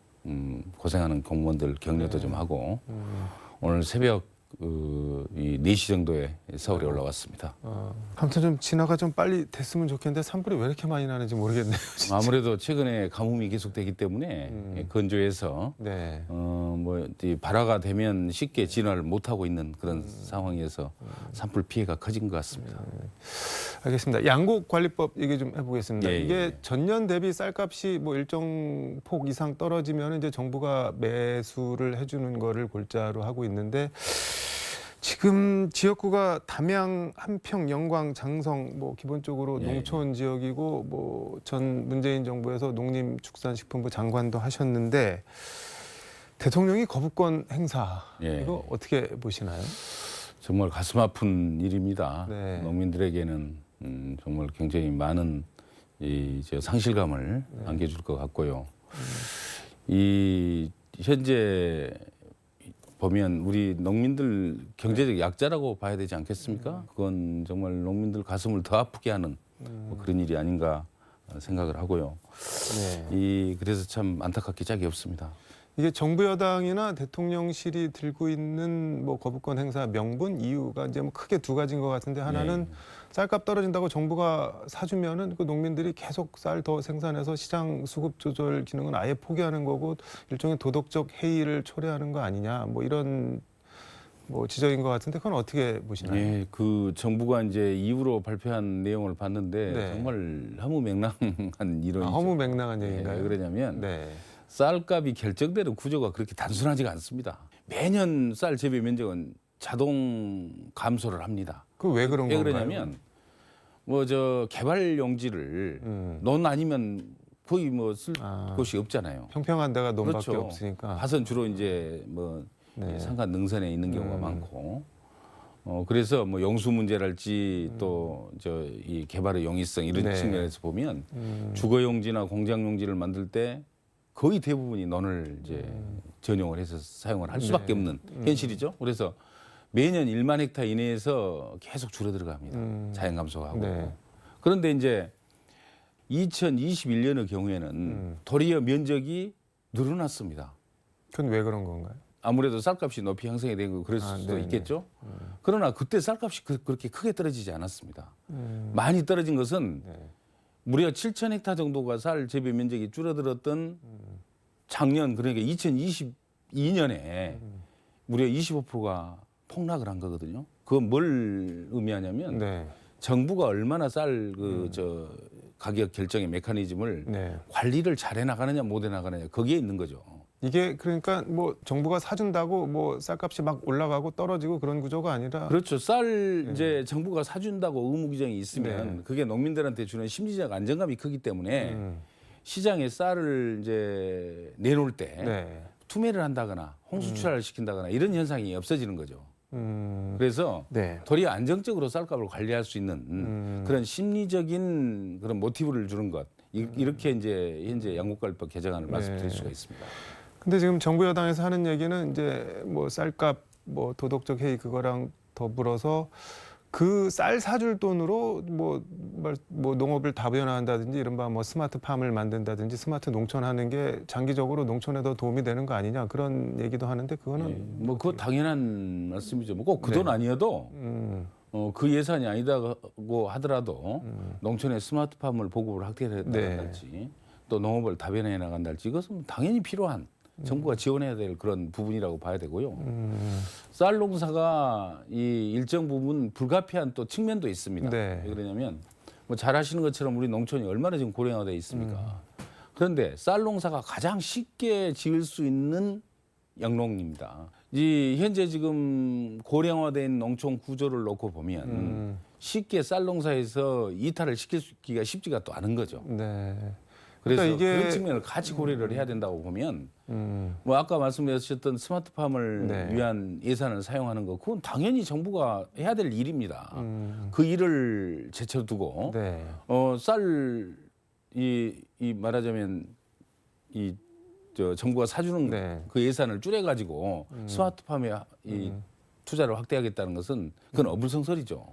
고생하는 공무원들 격려도 좀 하고 오늘 새벽 이 4시 정도에 서울에 올라왔습니다. 아무튼 좀 진화가 좀 빨리 됐으면 좋겠는데 산불이 왜 이렇게 많이 나는지 모르겠네요. 진짜. 아무래도 최근에 가뭄이 계속되기 때문에 건조해서 네. 이 발화가 되면 쉽게 진화를 못 하고 있는 그런 상황이어서 산불 피해가 커진 것 같습니다. 알겠습니다. 양곡관리법 얘기 좀 해보겠습니다. 예, 이게 예. 전년 대비 쌀값이 뭐 일정 폭 이상 떨어지면 이제 정부가 매수를 해주는 거를 골자로 하고 있는데 지금 지역구가 담양, 한평, 영광, 장성 뭐 기본적으로 예, 농촌 지역이고 뭐 전 문재인 정부에서 농림축산식품부 장관도 하셨는데 대통령이 거부권 행사 예. 이거 어떻게 보시나요? 정말 가슴 아픈 일입니다. 네. 농민들에게는 정말 굉장히 많은 저 상실감을 안겨줄 것 같고요. 이 현재 보면 우리 농민들 경제적 약자라고 봐야 되지 않겠습니까? 그건 정말 농민들 가슴을 더 아프게 하는 뭐 그런 일이 아닌가 생각을 하고요. 네. 그래서 참 안타깝기 짝이 없습니다. 이게 정부 여당이나 대통령실이 들고 있는 뭐 거부권 행사 명분 이유가 이제 뭐 크게 두 가지인 것 같은데 하나는 예. 쌀값 떨어진다고 정부가 사주면은 그 농민들이 계속 쌀 더 생산해서 시장 수급 조절 기능은 아예 포기하는 거고 일종의 도덕적 해이를 초래하는 거 아니냐 뭐 이런 뭐 지적인 것 같은데 그건 어떻게 보시나요? 예, 그 정부가 이제 이후로 발표한 내용을 봤는데 네. 정말 허무맹랑한 이론이죠. 허무맹랑한 예, 얘기인가요? 왜 그러냐면 네. 쌀값이 결정되는 구조가 그렇게 단순하지가 않습니다. 매년 쌀 재배 면적은 자동 감소를 합니다. 그 왜 그런 왜 건가요? 그러냐면 뭐 저 개발 용지를 음. 논 아니면 거의 뭐 쓸 아. 곳이 없잖아요. 평평한 데가 논밖에 그렇죠. 없으니까. 밭은 주로 이제 뭐 네. 산간 능선에 있는 경우가 많고 그래서 뭐 용수 문제랄지 또 저 이 개발의 용이성 이런 네. 측면에서 보면 주거 용지나 공장 용지를 만들 때 거의 대부분이 논을 이제 전용을 해서 사용을 할 수밖에 네. 없는 현실이죠. 그래서 매년 1만 헥타 이내에서 계속 줄어들어갑니다. 자연 감소가 하고. 네. 그런데 이제 2021년의 경우에는 도리어 면적이 늘어났습니다. 그건 왜 그런 건가요? 아무래도 쌀값이 높이 형성이 된 거 그럴 수도 네네. 있겠죠. 그러나 그때 쌀값이 그렇게 크게 떨어지지 않았습니다. 많이 떨어진 것은 네. 무려 7,000헥타 정도가 쌀 재배 면적이 줄어들었던 작년 그러니까 2022년에 무려 25%가 폭락을 한 거거든요. 그건 뭘 의미하냐면 네. 정부가 얼마나 쌀 저 가격 결정의 메커니즘을 네. 관리를 잘해 나가느냐 못 해 나가느냐 거기에 있는 거죠. 이게 그러니까 뭐 정부가 사준다고 뭐 쌀값이 막 올라가고 떨어지고 그런 구조가 아니라 그렇죠. 쌀 이제 정부가 사준다고 의무 규정이 있으면 네. 그게 농민들한테 주는 심리적 안정감이 크기 때문에 시장에 쌀을 이제 내놓을 때 네. 투매를 한다거나 홍수출하를 시킨다거나 이런 현상이 없어지는 거죠. 그래서 네. 도리어 안정적으로 쌀값을 관리할 수 있는 그런 심리적인 그런 모티브를 주는 것 이렇게 이제 현재 양곡관리법 개정안을 말씀드릴 수가 있습니다. 근데 지금 정부 여당에서 하는 얘기는 이제 뭐 쌀값 뭐 도덕적 해이 그거랑 더불어서 그 쌀 사줄 돈으로 뭐 농업을 다변화한다든지 이른바 뭐 스마트팜을 만든다든지 스마트 농촌하는 게 장기적으로 농촌에 더 도움이 되는 거 아니냐 그런 얘기도 하는데 그거는 뭐 그거 당연한 말씀이죠. 뭐 꼭 그 돈 네. 아니어도 음, 그 예산이 아니다고 하더라도 농촌에 스마트팜을 보급을 확대해 네. 나간달지 또 농업을 다변화해 나간달지 이것은 당연히 필요한 정부가 지원해야 될 그런 부분이라고 봐야 되고요. 쌀 농사가 이 일정 부분 불가피한 또 측면도 있습니다. 네. 왜 그러냐면 뭐 잘 아시는 것처럼 우리 농촌이 얼마나 지금 고령화되어 있습니까? 그런데 쌀 농사가 가장 쉽게 지을 수 있는 영농입니다. 이 현재 지금 고령화된 농촌 구조를 놓고 보면 쉽게 쌀 농사에서 이탈을 시키기가 쉽지가 또 않은 거죠. 네. 그래서 그러니까 이게- 그런 측면을 같이 고려를 해야 된다고 보면 뭐 아까 말씀하셨던 스마트팜을 네. 위한 예산을 사용하는 거 그건 당연히 정부가 해야 될 일입니다. 그 일을 제쳐두고 네. 쌀 이 말하자면 이 저 정부가 사주는 네. 그 예산을 줄여가지고 스마트팜에 이 투자를 확대하겠다는 것은 그건 어불성설이죠.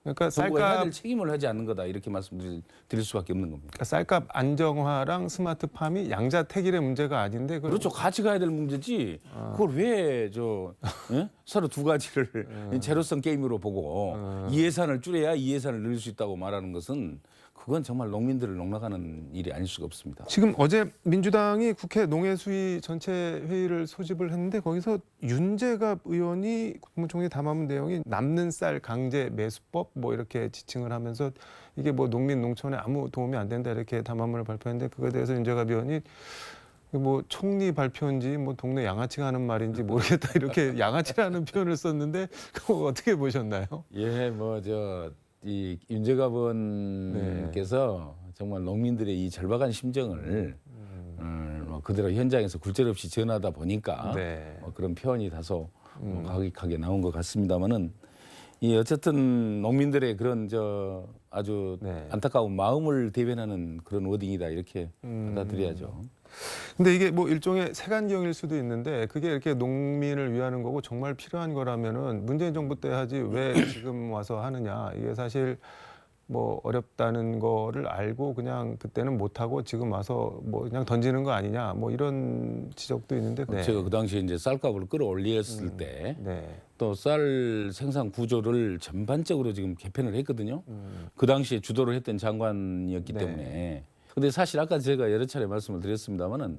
그러니까 정부가 해야 쌀값 될 책임을 하지 않는 거다 이렇게 말씀드릴 수밖에 없는 겁니다. 그러니까 쌀값 안정화랑 스마트팜이 양자택일의 문제가 아닌데 그걸 그렇죠. 같이 가야 될 문제지. 그걸 왜 서로 두 가지를 제로섬 게임으로 보고 이 예산을 줄여야 이 예산을 늘릴 수 있다고 말하는 것은 그건 정말 농민들을 농락하는 일이 아닐 수가 없습니다. 지금 어제 민주당이 국회 농해수위 전체 회의를 소집을 했는데 거기서 윤재갑 의원이 국무총리 담화문 내용이 남는 쌀 강제 매수법 뭐 이렇게 지칭을 하면서 이게 뭐 농민 농촌에 아무 도움이 안 된다 이렇게 담화문을 발표했는데 그거에 대해서 윤재갑 의원이 뭐 총리 발표인지 뭐 동네 양아치가 하는 말인지 모르겠다 이렇게 양아치라는 표현을 썼는데 그거 어떻게 보셨나요? 예, 이 윤재갑 의원께서 정말 농민들의 이 절박한 심정을 뭐 그대로 현장에서 굴절없이 전하다 보니까 네. 그런 표현이 다소 가혹하게 나온 것 같습니다만은 이 어쨌든 농민들의 그런 아주 네. 안타까운 마음을 대변하는 그런 워딩이다 이렇게 받아들여야죠. 근데 이게 뭐 일종의 색안경일 수도 있는데 그게 이렇게 농민을 위하는 거고 정말 필요한 거라면은 문재인 정부 때 하지 왜 지금 와서 하느냐. 이게 사실 뭐 어렵다는 거를 알고 그냥 그때는 못 하고 지금 와서 뭐 그냥 던지는 거 아니냐. 뭐 이런 지적도 있는데. 네. 제가 그 당시에 이제 쌀값을 끌어올렸을 때 또 쌀 생산 구조를 전반적으로 지금 개편을 했거든요. 그 당시에 주도를 했던 장관이었기 네. 때문에. 근데 사실 아까 제가 여러 차례 말씀을 드렸습니다만은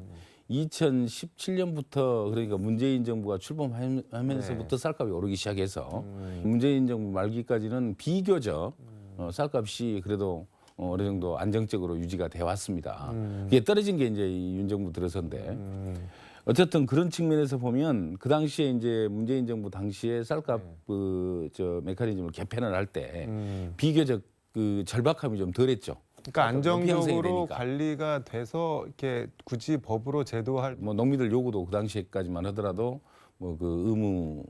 2017년부터 그러니까 문재인 정부가 출범하면서부터 쌀값이 오르기 시작해서 문재인 정부 말기까지는 비교적 쌀값이 그래도 어느 정도 안정적으로 유지가 돼 왔습니다. 이게 떨어진 게 이제 이 윤 정부 들어서인데 어쨌든 그런 측면에서 보면 그 당시에 이제 문재인 정부 당시에 쌀값 메커니즘을 개편을 할 때 비교적 그 절박함이 좀 덜했죠. 그러니까 안정적으로 되니까. 관리가 돼서 이렇게 굳이 법으로 제도할 뭐 농민들 요구도 그 당시에까지만 하더라도 뭐 그 의무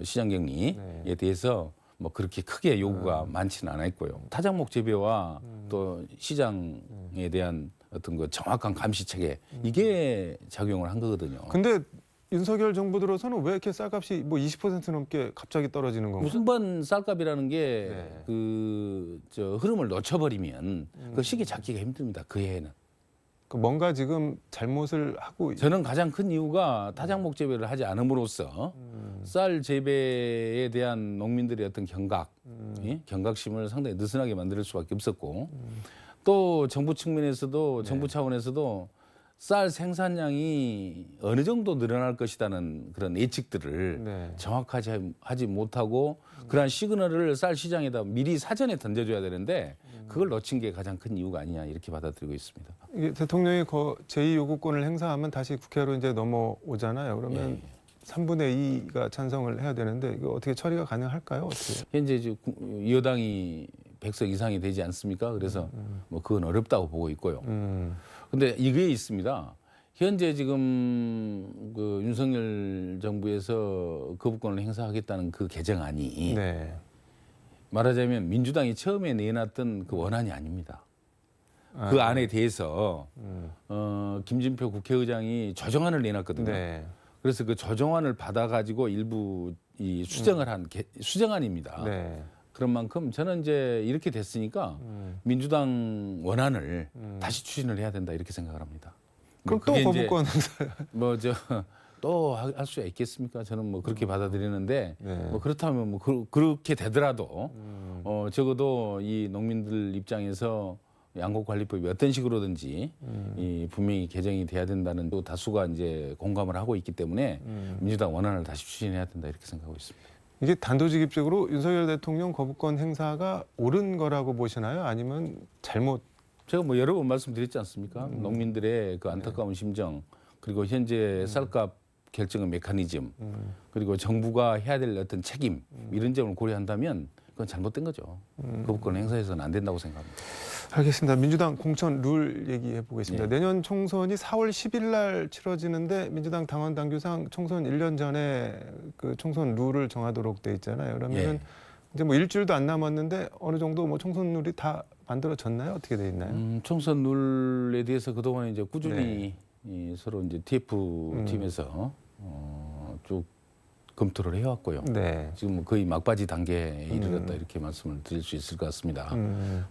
시장 격리에 대해서 뭐 그렇게 크게 요구가 많지는 않았고요. 타작목 재배와 또 시장에 대한 어떤 그 정확한 감시 체계 이게 작용을 한 거거든요. 근데 윤석열 정부 들어서는 왜 이렇게 쌀값이 뭐 20% 넘게 갑자기 떨어지는 건가요? 무슨 번 쌀값이라는 게 네. 흐름을 놓쳐버리면 그 시기 잡기가 힘듭니다. 그 해에는. 그 뭔가 지금 잘못을 하고 저는 가장 큰 이유가 타작목 재배를 하지 않음으로써 쌀 재배에 대한 농민들의 어떤 경각심을 상당히 느슨하게 만들 수밖에 없었고 또 정부 측면에서도 정부 차원에서도 쌀 생산량이 어느 정도 늘어날 것이라는 그런 예측들을 정확하게 하지 못하고 그러한 시그널을 쌀 시장에다 미리 사전에 던져줘야 되는데 그걸 놓친 게 가장 큰 이유가 아니냐 이렇게 받아들이고 있습니다. 이게 대통령이 제2요구권을 행사하면 다시 국회로 이제 넘어오잖아요. 그러면 3분의 2가 찬성을 해야 되는데 이거 어떻게 처리가 가능할까요? 어떻게? 현재 이제 여당이 100석 이상이 되지 않습니까? 그래서 뭐 그건 어렵다고 보고 있고요. 근데 이게 있습니다. 현재 지금 그 윤석열 정부에서 거부권을 행사하겠다는 그 개정안이 말하자면 민주당이 처음에 내놨던 그 원안이 아닙니다. 그 안에 대해서 김진표 국회의장이 조정안을 내놨거든요. 그래서 그 조정안을 받아가지고 일부 이 수정을 한 수정안입니다. 그런 만큼 저는 이제 이렇게 됐으니까 민주당 원안을 다시 추진을 해야 된다 이렇게 생각을 합니다. 그럼 또 거부권 또 할 수가 있겠습니까? 저는 뭐 그렇게 받아들이는데 뭐 그렇다면 뭐 그렇게 되더라도 적어도 이 농민들 입장에서 양곡관리법이 어떤 식으로든지 이 분명히 개정이 돼야 된다는 또 다수가 이제 공감을 하고 있기 때문에 민주당 원안을 다시 추진해야 된다 이렇게 생각하고 있습니다. 이게 단도직입적으로 윤석열 대통령 거부권 행사가 옳은 거라고 보시나요? 아니면 잘못? 제가 뭐 여러 번 말씀드렸지 않습니까? 농민들의 그 안타까운 심정 그리고 현재 쌀값 결정의 메커니즘 그리고 정부가 해야 될 어떤 책임 이런 점을 고려한다면 그건 잘못된 거죠. 거부권 행사해서는 안 된다고 생각합니다. 알겠습니다. 민주당 공천 룰 얘기해 보겠습니다. 내년 총선이 4월 10일 날 치러지는데 민주당 당원 당규상 총선 1년 전에 그 총선 룰을 정하도록 돼 있잖아요. 그러면은 이제 뭐 일주일도 안 남았는데 어느 정도 뭐 총선 룰이 다 만들어졌나요? 어떻게 돼 있나요? 총선 룰에 대해서 그동안 이제 꾸준히 서로 이제 TF 팀에서 쭉 검토를 해왔고요. 네. 지금 거의 막바지 단계에 이르렀다 이렇게 말씀을 드릴 수 있을 것 같습니다.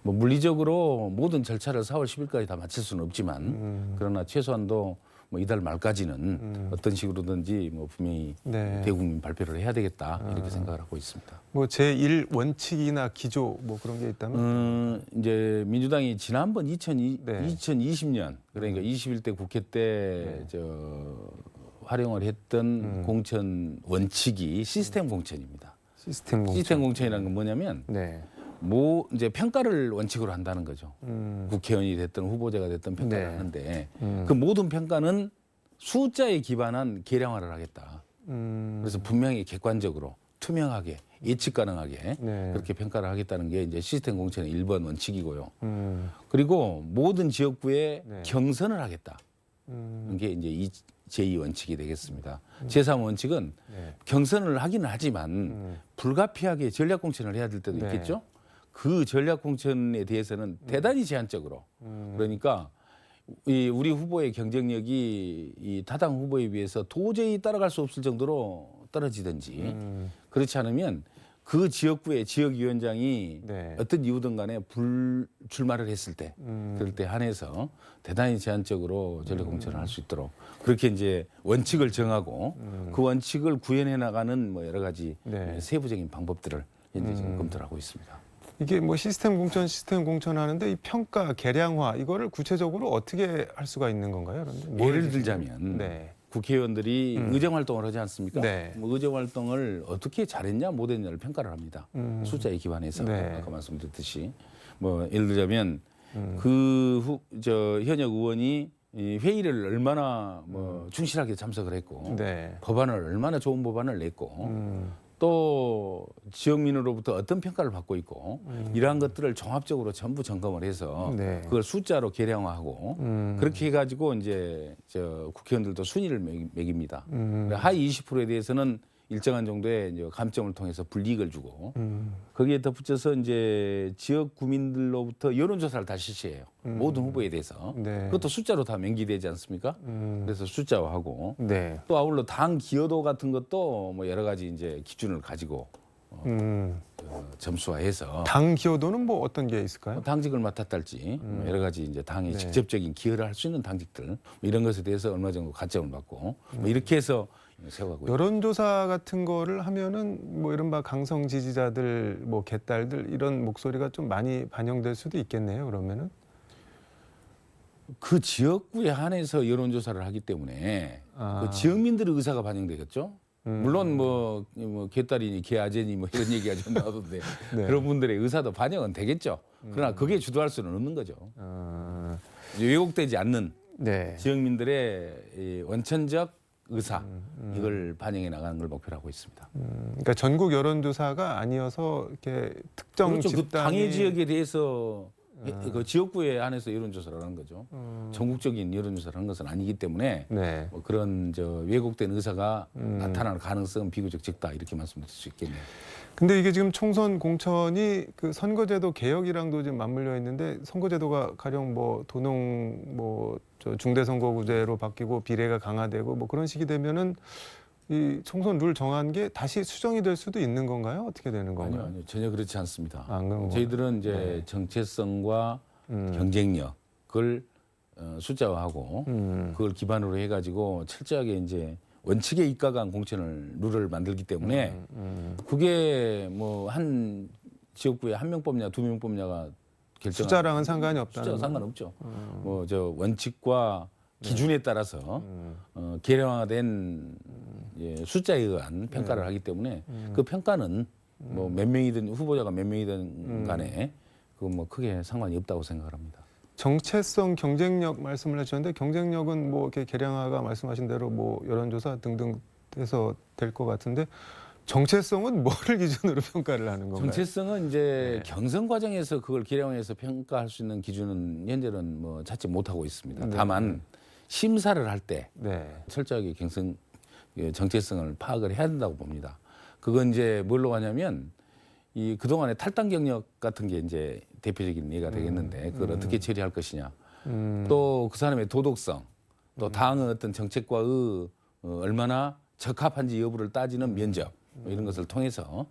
뭐 물리적으로 모든 절차를 4월 10일까지 다 마칠 수는 없지만 그러나 최소한도 뭐 이달 말까지는 어떤 식으로든지 뭐 분명히 네. 대국민 발표를 해야 되겠다 이렇게 생각을 하고 있습니다. 뭐 제1 원칙이나 기조 뭐 그런 게 있다면 이제 민주당이 지난번 네. 2020년 그러니까 21대 국회 때 활용을 했던 공천 원칙이 시스템 공천입니다. 시스템 공천. 시스템 공천이라는 건 뭐냐면 네. 이제 평가를 원칙으로 한다는 거죠. 국회의원이 됐든 후보자가 됐든 평가를 네. 하는데 그 모든 평가는 숫자에 기반한 계량화를 하겠다. 그래서 분명히 객관적으로 투명하게 예측 가능하게 네. 그렇게 평가를 하겠다는 게 이제 시스템 공천의 1번 원칙이고요. 그리고 모든 지역구에 네. 경선을 하겠다. 이게 이제 제2 원칙이 되겠습니다. 제3 원칙은 네. 경선을 하기는 하지만 불가피하게 전략 공천을 해야 될 때도 네. 있겠죠. 그 전략 공천에 대해서는 대단히 제한적으로 그러니까 우리 후보의 경쟁력이 이 타당 후보에 비해서 도저히 따라갈 수 없을 정도로 떨어지든지 그렇지 않으면 그 지역구의 지역위원장이 네. 어떤 이유든 간에 출마를 했을 때 그럴 때 한해서 대단히 제한적으로 전략 공천을 할 수 있도록 그렇게 이제 원칙을 정하고 그 원칙을 구현해 나가는 뭐 여러 가지 네. 세부적인 방법들을 현재 지금 검토를 하고 있습니다. 이게 뭐 시스템 공천 하는데 이 평가 계량화 이거를 구체적으로 어떻게 할 수가 있는 건가요? 그런데 뭘 예를 지금- 들자면 네. 국회의원들이 의정 활동을 하지 않습니까? 네. 뭐 의정 활동을 어떻게 잘했냐 못했냐를 평가를 합니다. 숫자에 기반해서 네. 아까 말씀드렸듯이 뭐 예를 들자면 현역 의원이 이 회의를 얼마나 뭐 충실하게 참석을 했고 네. 법안을 얼마나 좋은 법안을 냈고 또 지역민으로부터 어떤 평가를 받고 있고 이러한 것들을 종합적으로 전부 점검을 해서 네. 그걸 숫자로 계량화하고 그렇게 해가지고 이제 국회의원들도 순위를 매깁니다. 하위 20%에 대해서는 일정한 정도의 이제 감점을 통해서 불이익을 주고 거기에 덧붙여서 이제 지역 구민들로부터 여론조사를 다 실시해요. 모든 후보에 대해서. 네. 그것도 숫자로 다 명기되지 않습니까? 그래서 숫자화하고 네. 또 아울러 당 기여도 같은 것도 뭐 여러 가지 이제 기준을 가지고 점수화해서 당 기여도는 뭐 어떤 게 있을까요? 당직을 맡았달지 뭐 여러 가지 이제 당에 네. 직접적인 기여를 할 수 있는 당직들 뭐 이런 것에 대해서 얼마 정도 가점을 받고 뭐 이렇게 해서 세워가고 있습니다. 여론조사 같은 거를 하면은 뭐 이른바 강성 지지자들 뭐 개딸들 이런 목소리가 좀 많이 반영될 수도 있겠네요. 그러면은 그 지역구에 한해서 여론조사를 하기 때문에 그 지역민들의 의사가 반영되겠죠. 물론 뭐 개딸이니 개아재니 뭐 이런 얘기가 좀 나오던데 네. 그런 분들의 의사도 반영은 되겠죠. 그러나 그게 주도할 수는 없는 거죠. 왜곡되지 않는 네. 지역민들의 이 원천적 의사 이걸 반영해 나가는 걸 목표로 하고 있습니다. 그러니까 전국 여론조사가 아니어서 이렇게 특정 그렇죠. 그 집단이 당의 지역에 대해서 그 지역구에 한해서 여론조사를 하는 거죠. 전국적인 여론조사를 하는 것은 아니기 때문에 네. 뭐 그런 왜곡된 의사가 나타날 가능성은 비교적 적다 이렇게 말씀드릴 수 있겠네요. 근데 이게 지금 총선 공천이 그 선거제도 개혁이랑도 지금 맞물려 있는데 선거제도가 가령 뭐 도농 중대선거구제로 바뀌고 비례가 강화되고 뭐 그런 식이 되면은 이 총선 룰 정한 게 다시 수정이 될 수도 있는 건가요? 어떻게 되는 건가요? 아니요, 전혀 그렇지 않습니다. 안 그런 저희들은 이제 네. 정체성과 경쟁력을 숫자화하고 그걸 기반으로 해가지고 철저하게 이제 원칙에 입각한 공천을 룰을 만들기 때문에 그게 뭐 한 지역구에 한 명 뽑냐 두 명 뽑냐가 결정 숫자랑은 상관이 없다는 숫자 거. 상관없죠. 뭐 원칙과 기준에 따라서 계량화된 숫자에 의한 평가를 하기 때문에 그 평가는 뭐 몇 명이든 후보자가 몇 명이든 간에 그거 뭐 크게 상관이 없다고 생각을 합니다. 정체성 경쟁력 말씀을 하셨는데 경쟁력은 뭐 이렇게 계량화가 말씀하신 대로 뭐 여론조사 등등 해서 될 것 같은데 정체성은 뭐를 기준으로 평가를 하는 건가요? 정체성은 이제 네. 경선 과정에서 그걸 계량해서 평가할 수 있는 기준은 현재는 뭐 찾지 못하고 있습니다. 다만 심사를 할 때 네. 철저하게 정체성을 파악을 해야 된다고 봅니다. 그건 이제 뭘로 가냐면 이 그동안의 탈당 경력 같은 게 이제 대표적인 예가 되겠는데 그걸 어떻게 처리할 것이냐. 또 그 사람의 도덕성, 또 당의 어떤 정책과의 얼마나 적합한지 여부를 따지는 면접 뭐 이런 것을 통해서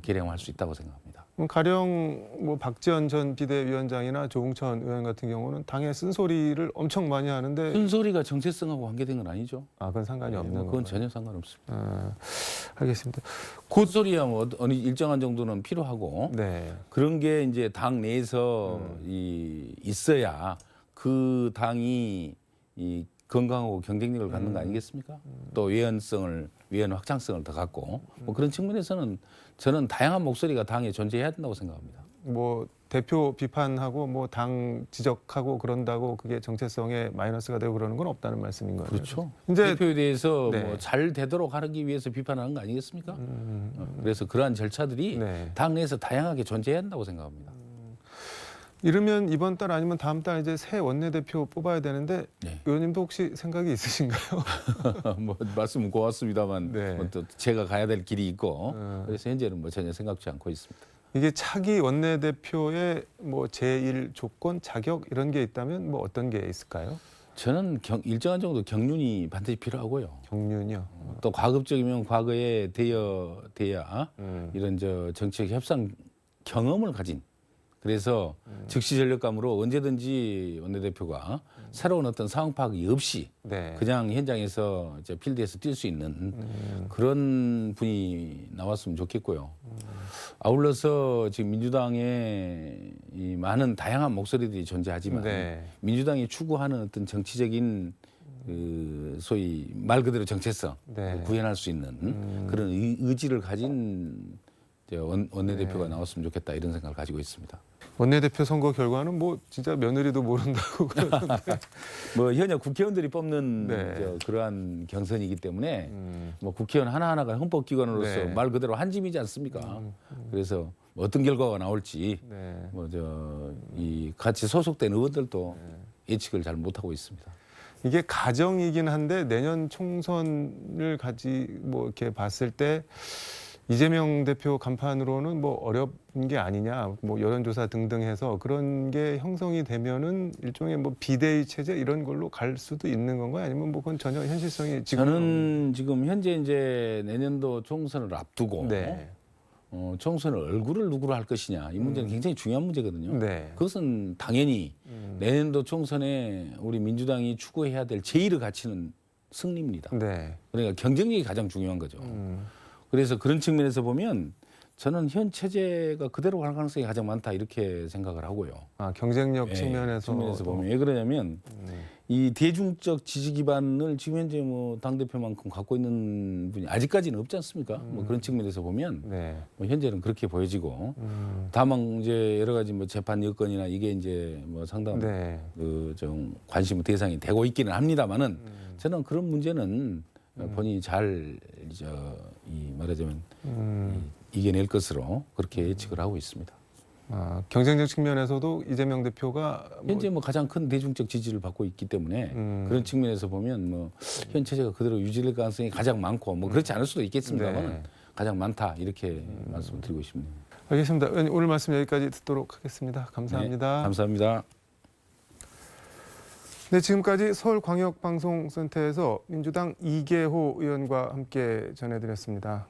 개량할 수 있다고 생각합니다. 가령 뭐 박지원 전 비대위원장이나 조응천 의원 같은 경우는 당의 쓴소리를 엄청 많이 하는데 쓴소리가 정체성하고 관계된 건 아니죠. 그건 상관이 없는 거예요. 그건 전혀 상관없습니다. 알겠습니다. 콧소리야 뭐 어느 일정한 정도는 필요하고 네. 그런 게 이제 당 내에서 있어야 그 당이 이 건강하고 경쟁력을 갖는 거 아니겠습니까? 또 외연 확장성을 더 갖고 뭐 그런 측면에서는 저는 다양한 목소리가 당에 존재해야 된다고 생각합니다. 뭐 대표 비판하고 뭐 당 지적하고 그런다고 그게 정체성에 마이너스가 되고 그러는 건 없다는 말씀인 거예요. 그렇죠. 이제 대표에 대해서 네. 뭐 잘 되도록 하기 위해서 비판하는 거 아니겠습니까? 그래서 그러한 절차들이 네. 당 내에서 다양하게 존재해야 한다고 생각합니다. 이러면 이번 달 아니면 다음 달 이제 새 원내대표 뽑아야 되는데 네. 의원님도 혹시 생각이 있으신가요? 뭐 말씀은 고맙습니다만 네. 뭐또 제가 가야 될 길이 있고 음. 그래서 현재는 뭐 전혀 생각지 않고 있습니다. 이게 차기 원내대표의 뭐 제1 조건 자격 이런 게 있다면 뭐 어떤 게 있을까요? 저는 일정한 정도 경륜이 반드시 필요하고요. 경륜이요. 또 과급적이면 과거에 돼야 음. 이런 정치적 협상 경험을 가진 그래서 즉시 전력감으로 언제든지 원내대표가 새로운 어떤 상황 파악이 없이 네. 그냥 현장에서 이제 필드에서 뛸 수 있는 그런 분이 나왔으면 좋겠고요. 아울러서 지금 민주당에 이 많은 다양한 목소리들이 존재하지만 네. 민주당이 추구하는 어떤 정치적인 그 소위 말 그대로 정체성 네. 구현할 수 있는 그런 의지를 가진 이제 원내대표가 네. 나왔으면 좋겠다 이런 생각을 가지고 있습니다. 원내대표 선거 결과는 뭐 진짜 며느리도 모른다고 그러는데 뭐 현역 국회의원들이 뽑는 네. 그러한 경선이기 때문에 뭐 국회의원 하나하나가 헌법기관으로서 네. 말 그대로 한 짐이지 않습니까? 그래서 뭐 어떤 결과가 나올지 네. 뭐 이 같이 소속된 의원들도 예측을 잘 못하고 있습니다. 이게 가정이긴 한데 내년 총선을 뭐 이렇게 봤을 때 이재명 대표 간판으로는 뭐 어려운 게 아니냐, 뭐 여론조사 등등 해서 그런 게 형성이 되면은 일종의 뭐 비대위 체제 이런 걸로 갈 수도 있는 건가요? 아니면 뭐 그건 전혀 현실성이 지금 저는 지금 현재 이제 내년도 총선을 앞두고 네. 총선을 얼굴을 누구로 할 것이냐 이 문제는 굉장히 중요한 문제거든요. 네. 그것은 당연히 내년도 총선에 우리 민주당이 추구해야 될 제1의 가치는 승리입니다. 네. 그러니까 경쟁력이 가장 중요한 거죠. 그래서 그런 측면에서 보면 저는 현 체제가 그대로 갈 가능성이 가장 많다 이렇게 생각을 하고요. 경쟁력 예, 측면에서 보면 왜 그러냐면 이 대중적 지지 기반을 지금 현재 뭐 당 대표만큼 갖고 있는 분이 아직까지는 없지 않습니까? 뭐 그런 측면에서 보면 네. 뭐 현재는 그렇게 보여지고 다만 이제 여러 가지 뭐 재판 여건이나 이게 이제 뭐 상당한 네. 좀 관심 대상이 되고 있기는 합니다만은 저는 그런 문제는 본인이 잘 말하자면 이겨낼 것으로 그렇게 예측을 하고 있습니다. 경쟁력 측면에서도 이재명 대표가 현재 뭐 가장 큰 대중적 지지를 받고 있기 때문에 그런 측면에서 보면 뭐 현 체제가 그대로 유지될 가능성이 가장 많고 뭐 그렇지 않을 수도 있겠습니다만 네. 가장 많다 이렇게 말씀을 드리고 싶네요. 알겠습니다. 의원님, 오늘 말씀 여기까지 듣도록 하겠습니다. 네, 감사합니다. 감사합니다. 네, 지금까지 서울광역방송센터에서 민주당 이계호 의원과 함께 전해드렸습니다.